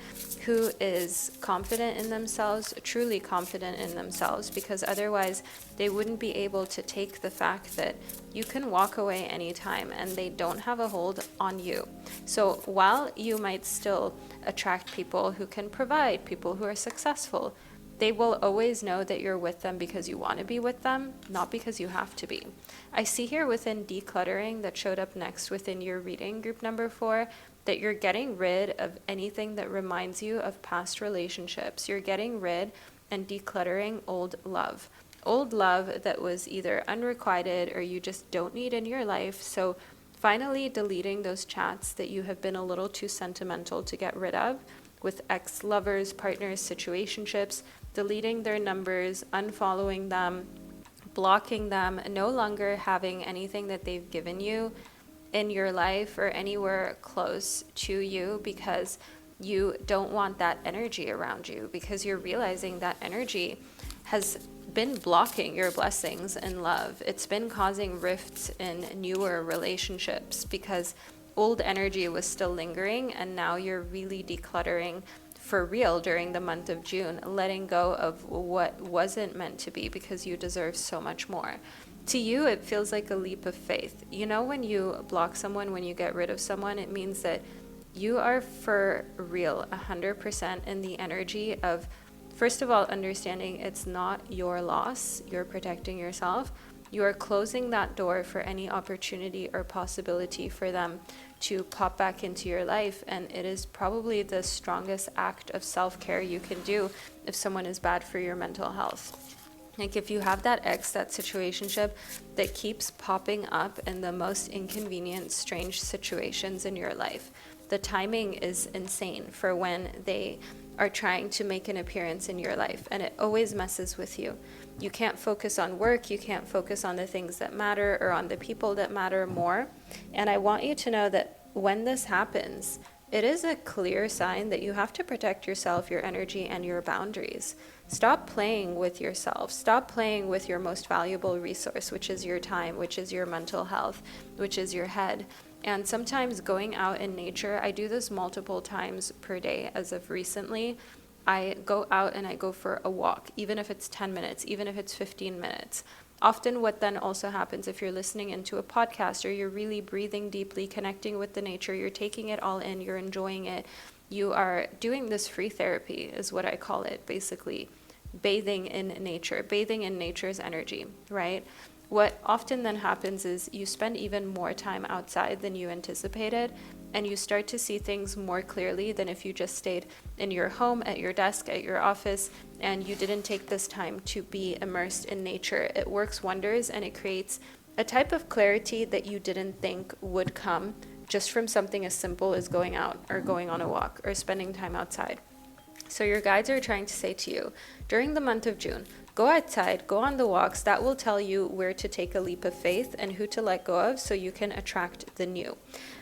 who is confident in themselves, truly confident in themselves, because otherwise they wouldn't be able to take the fact that you can walk away anytime and they don't have a hold on you. So while you might still attract people who can provide, people who are successful, they will always know that you're with them because you want to be with them, not because you have to be. I see here within decluttering that showed up next within your reading, group number 4, that you're getting rid of anything that reminds you of past relationships. You're getting rid and decluttering old love. Old love that was either unrequited or you just don't need in your life. So finally deleting those chats that you have been a little too sentimental to get rid of with ex-lovers, partners, situationships, deleting their numbers, unfollowing them, blocking them, no longer having anything that they've given you in your life or anywhere close to you, because you don't want that energy around you, because you're realizing that energy has been blocking your blessings in love. It's been causing rifts in newer relationships because old energy was still lingering, and now you're really decluttering for real during the month of June, letting go of what wasn't meant to be because you deserve so much more. To you, it feels like a leap of faith. You know, when you block someone, when you get rid of someone, it means that you are for real 100% in the energy of, first of all, understanding it's not your loss, you're protecting yourself. You are closing that door for any opportunity or possibility for them to pop back into your life, and it is probably the strongest act of self-care you can do if someone is bad for your mental health. Like if you have that ex, that situationship that keeps popping up in the most inconvenient, strange situations in your life, the timing is insane for when they are trying to make an appearance in your life, and it always messes with you. You can't focus on work, you can't focus on the things that matter or on the people that matter more. And I want you to know that when this happens, it is a clear sign that you have to protect yourself, your energy, and your boundaries. Stop playing with yourself. Stop playing with your most valuable resource, which is your time, which is your mental health, which is your head. And sometimes going out in nature, I do this multiple times per day as of recently. I go out and I go for a walk, even if it's 10 minutes, even if it's 15 minutes. Often what then also happens if you're listening into a podcast or you're really breathing deeply, connecting with the nature, you're taking it all in, you're enjoying it. You are doing this free therapy is what I call it, basically. Bathing in nature, bathing in nature's energy, right? What often then happens is you spend even more time outside than you anticipated, and you start to see things more clearly than if you just stayed in your home, at your desk, at your office, and you didn't take this time to be immersed in nature. It works wonders, and it creates a type of clarity that you didn't think would come just from something as simple as going out or going on a walk or spending time outside. So your guides are trying to say to you, during the month of June, go outside, go on the walks. That will tell you where to take a leap of faith and who to let go of so you can attract the new.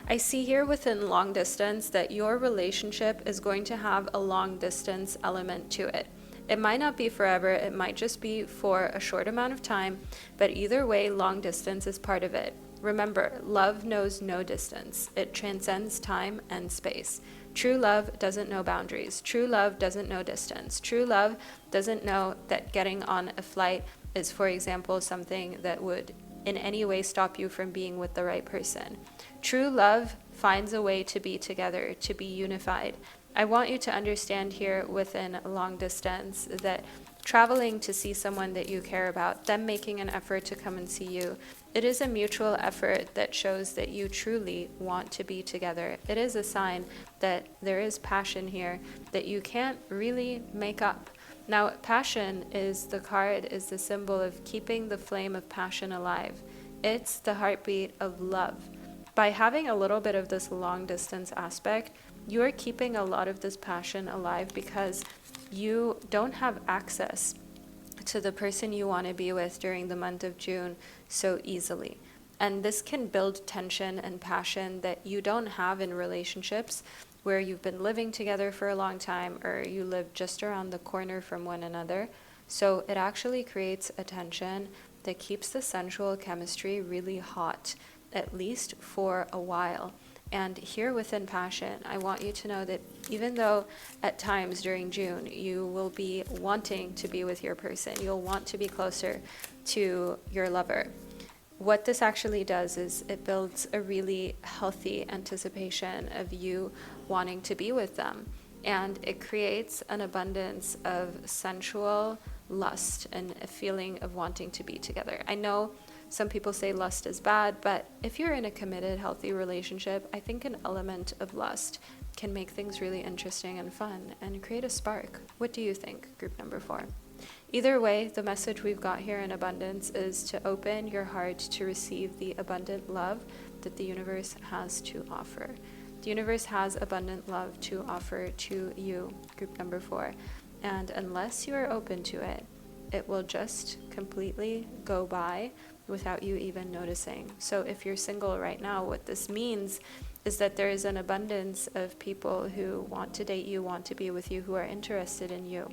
I see here within long distance that your relationship is going to have a long distance element to it. It might not be forever, it might just be for a short amount of time, but either way, long distance is part of it. Remember, love knows no distance. It transcends time and space. True love doesn't know boundaries. True love doesn't know distance. True love doesn't know that getting on a flight is, for example, something that would in any way stop you from being with the right person. True love finds a way to be together, to be unified. I want you to understand here within long distance that traveling to see someone that you care about, them making an effort to come and see you, it is a mutual effort that shows that you truly want to be together. It is a sign that there is passion here that you can't really make up. Now, passion is the symbol of keeping the flame of passion alive. It's the heartbeat of love. By having a little bit of this long distance aspect, you are keeping a lot of this passion alive because you don't have access to the person you want to be with during the month of June so easily. And this can build tension and passion that you don't have in relationships where you've been living together for a long time or you live just around the corner from one another. So it actually creates a tension that keeps the sensual chemistry really hot, at least for a while. And here within passion, I want you to know that even though at times during June you will be wanting to be with your person, you'll want to be closer to your lover, what this actually does is it builds a really healthy anticipation of you wanting to be with them. And it creates an abundance of sensual lust and a feeling of wanting to be together. I know some people say lust is bad, but if you're in a committed, healthy relationship, I think an element of lust can make things really interesting and fun and create a spark. What do you think, group number 4? Either way, the message we've got here in abundance is to open your heart to receive the abundant love that the universe has to offer. The universe has abundant love to offer to you, group number 4. And unless you are open to it, it will just completely go by without you even noticing. So if you're single right now, what this means is that there is an abundance of people who want to date you, want to be with you, who are interested in you.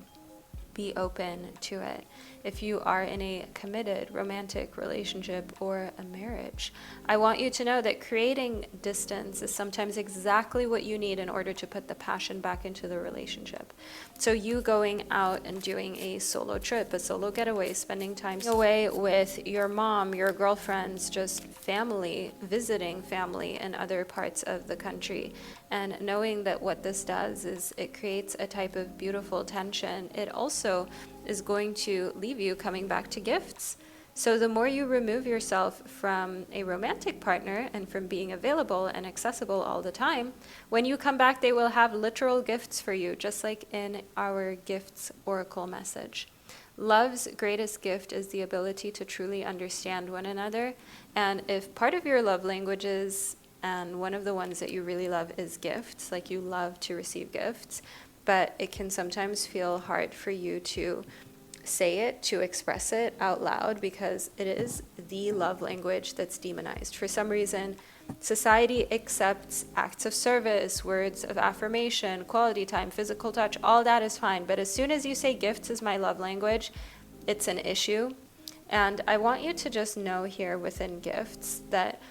Be open to it. If you are in a committed romantic relationship or a marriage, I want you to know that creating distance is sometimes exactly what you need in order to put the passion back into the relationship. So you going out and doing a solo trip, a solo getaway, spending time away with your mom, your girlfriends, just family, visiting family in other parts of the country, and knowing that what this does is it creates a type of beautiful tension. It also is going to leave you coming back to gifts. So the more you remove yourself from a romantic partner and from being available and accessible all the time, when you come back, they will have literal gifts for you, just like in our gifts oracle message. Love's greatest gift is the ability to truly understand one another. And if part of your love languages, and one of the ones that you really love is gifts, like you love to receive gifts, but it can sometimes feel hard for you to say it, to express it out loud, because it is the love language that's demonized. For some reason, society accepts acts of service, words of affirmation, quality time, physical touch, all that is fine. But as soon as you say gifts is my love language, it's an issue. And I want you to just know here within gifts that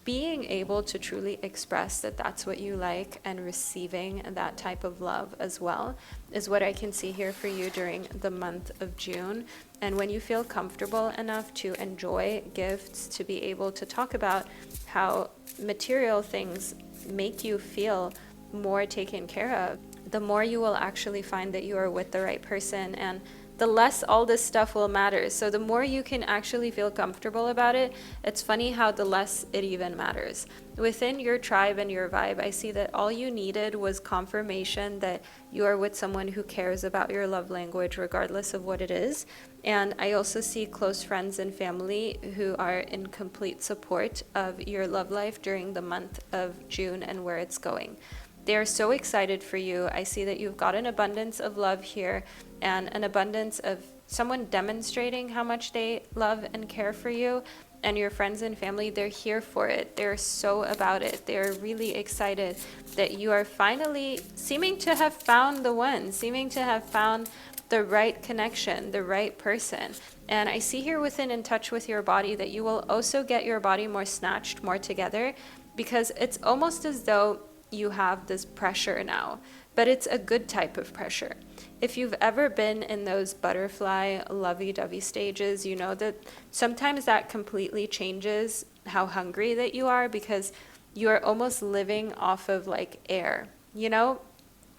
being able to truly express that that's what you like and receiving that type of love as well is what I can see here for you during the month of June. And when you feel comfortable enough to enjoy gifts, to be able to talk about how material things make you feel more taken care of, the more you will actually find that you are with the right person, and the less all this stuff will matter. So the more you can actually feel comfortable about it, it's funny how the less it even matters. Within your tribe and your vibe, I see that all you needed was confirmation that you are with someone who cares about your love language, regardless of what it is. And I also see close friends and family who are in complete support of your love life during the month of June and where it's going. They are so excited for you. I see that you've got an abundance of love here and an abundance of someone demonstrating how much they love and care for you. And your friends and family, they're here for it. They're so about it. They're really excited that you are finally seeming to have found the one, seeming to have found the right connection, the right person. And I see here within In Touch with Your Body that you will also get your body more snatched, more together, because it's almost as though you have this pressure now, but it's a good type of pressure. If you've ever been in those butterfly lovey-dovey stages, you know that sometimes that completely changes how hungry that you are, because you are almost living off of like air, you know?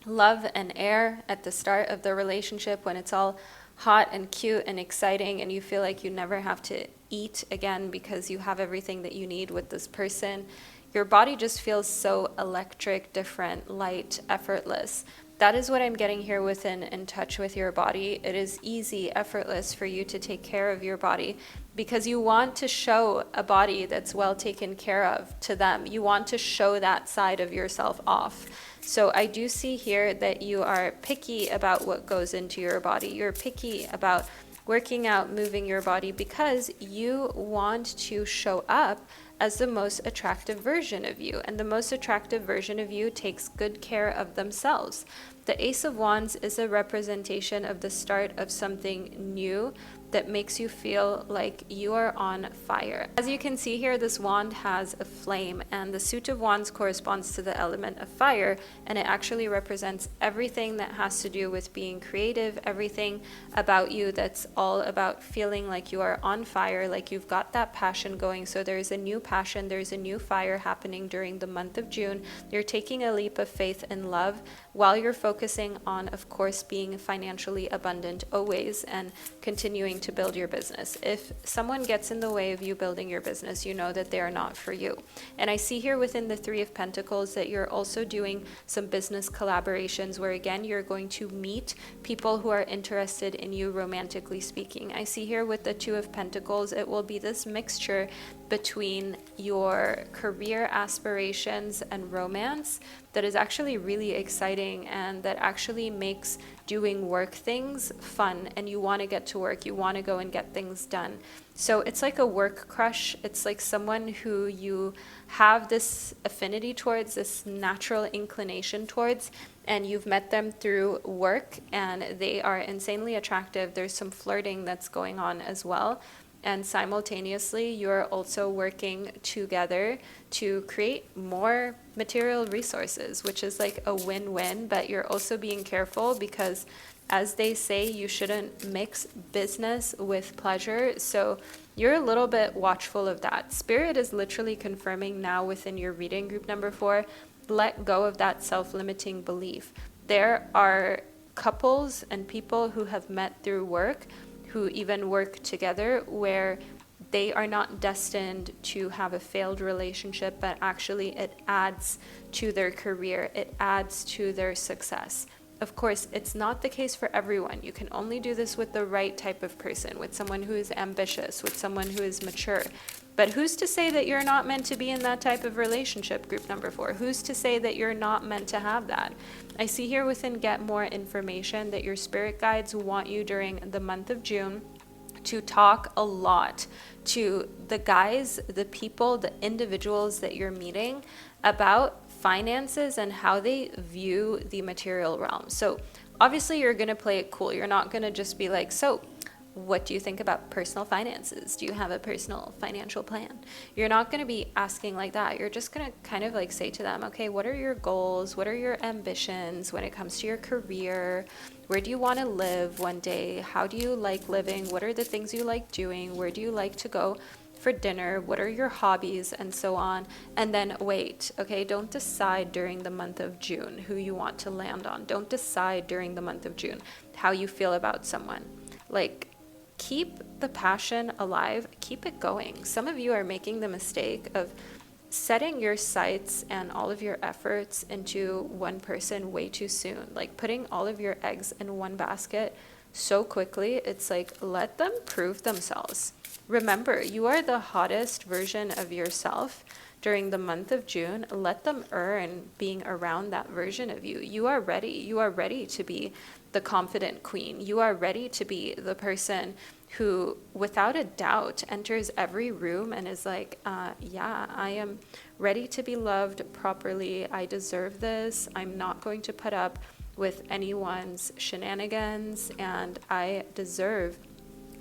Love and air at the start of the relationship, when it's all hot and cute and exciting and you feel like you never have to eat again because you have everything that you need with this person. Your body just feels so electric, different, light, effortless. That is what I'm getting here within In Touch with Your Body. It is easy, effortless for you to take care of your body, because you want to show a body that's well taken care of to them. You want to show that side of yourself off. So I do see here that you are picky about what goes into your body. You're picky about working out, moving your body, because you want to show up as the most attractive version of you. And the most attractive version of you takes good care of themselves. The Ace of Wands is a representation of the start of something new that makes you feel like you are on fire. As you can see here, this wand has a flame, and the Suit of Wands corresponds to the element of fire, and it actually represents everything that has to do with being creative, everything about you that's all about feeling like you are on fire, like you've got that passion going. So there's a new passion, there's a new fire happening during the month of June. You're taking a leap of faith and love while you're focusing on, of course, being financially abundant always and continuing to build your business. If someone gets in the way of you building your business, you know that they are not for you. And I see here within the Three of Pentacles that you're also doing some business collaborations where, again, you're going to meet people who are interested in you romantically speaking. I see here with the Two of Pentacles, it will be this mixture between your career aspirations and romance that is actually really exciting, and that actually makes doing work things fun, and you want to get to work, you want to go and get things done. So it's like a work crush. It's like someone who you have this affinity towards, this natural inclination towards, and you've met them through work and they are insanely attractive. There's some flirting that's going on as well. And simultaneously, you're also working together to create more material resources, which is like a win-win, but you're also being careful because, as they say, you shouldn't mix business with pleasure. So you're a little bit watchful of that. Spirit is literally confirming now within your reading group number 4, let go of that self-limiting belief. There are couples and people who have met through work, who even work together, where they are not destined to have a failed relationship, but actually it adds to their career, it adds to their success. Of course, it's not the case for everyone. You can only do this with the right type of person, with someone who is ambitious, with someone who is mature. But who's to say that you're not meant to be in that type of relationship, group number 4? Who's to say that you're not meant to have that? I see here within Get More Information that your spirit guides want you during the month of June to talk a lot to the guys, the people, the individuals that you're meeting about finances and how they view the material realm. So obviously you're going to play it cool. You're not going to just be like, so what do you think about personal finances? Do you have a personal financial plan? You're not going to be asking like that. You're just going to kind of like say to them, okay, what are your goals? What are your ambitions when it comes to your career? Where do you want to live one day? How do you like living? What are the things you like doing? Where do you like to go for dinner? What are your hobbies? And so on. And then wait, okay? Don't decide during the month of June who you want to land on. Don't decide during the month of June how you feel about someone. Like, keep the passion alive, keep it going. Some of you are making the mistake of setting your sights and all of your efforts into one person way too soon, like putting all of your eggs in one basket so quickly. It's like, let them prove themselves. Remember, you are the hottest version of yourself during the month of June. Let them earn being around that version of you. You are ready. You are ready to be the confident queen. You are ready to be the person who, without a doubt, enters every room and is like, yeah, I am ready to be loved properly. I deserve this. I'm not going to put up with anyone's shenanigans, and I deserve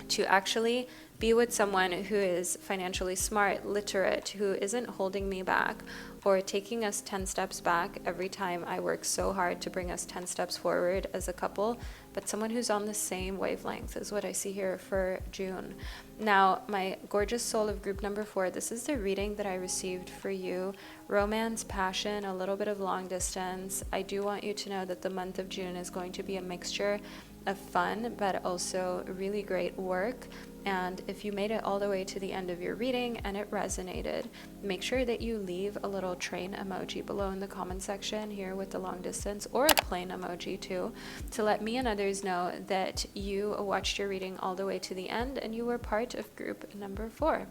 to actually be with someone who is financially smart, literate, who isn't holding me back or taking us 10 steps back every time I work so hard to bring us 10 steps forward as a couple, but someone who's on the same wavelength is what I see here for June. Now, my gorgeous soul of group number 4, this is the reading that I received for you. Romance, passion, a little bit of long distance. I do want you to know that the month of June is going to be a mixture of fun, but also really great work. And if you made it all the way to the end of your reading and it resonated, make sure that you leave a little train emoji below in the comment section here with the long distance, or a plain emoji too, to let me and others know that you watched your reading all the way to the end and you were part of group number 4.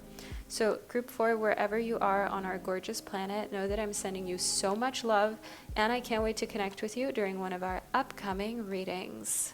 So group 4, wherever you are on our gorgeous planet, know that I'm sending you so much love, and I can't wait to connect with you during one of our upcoming readings.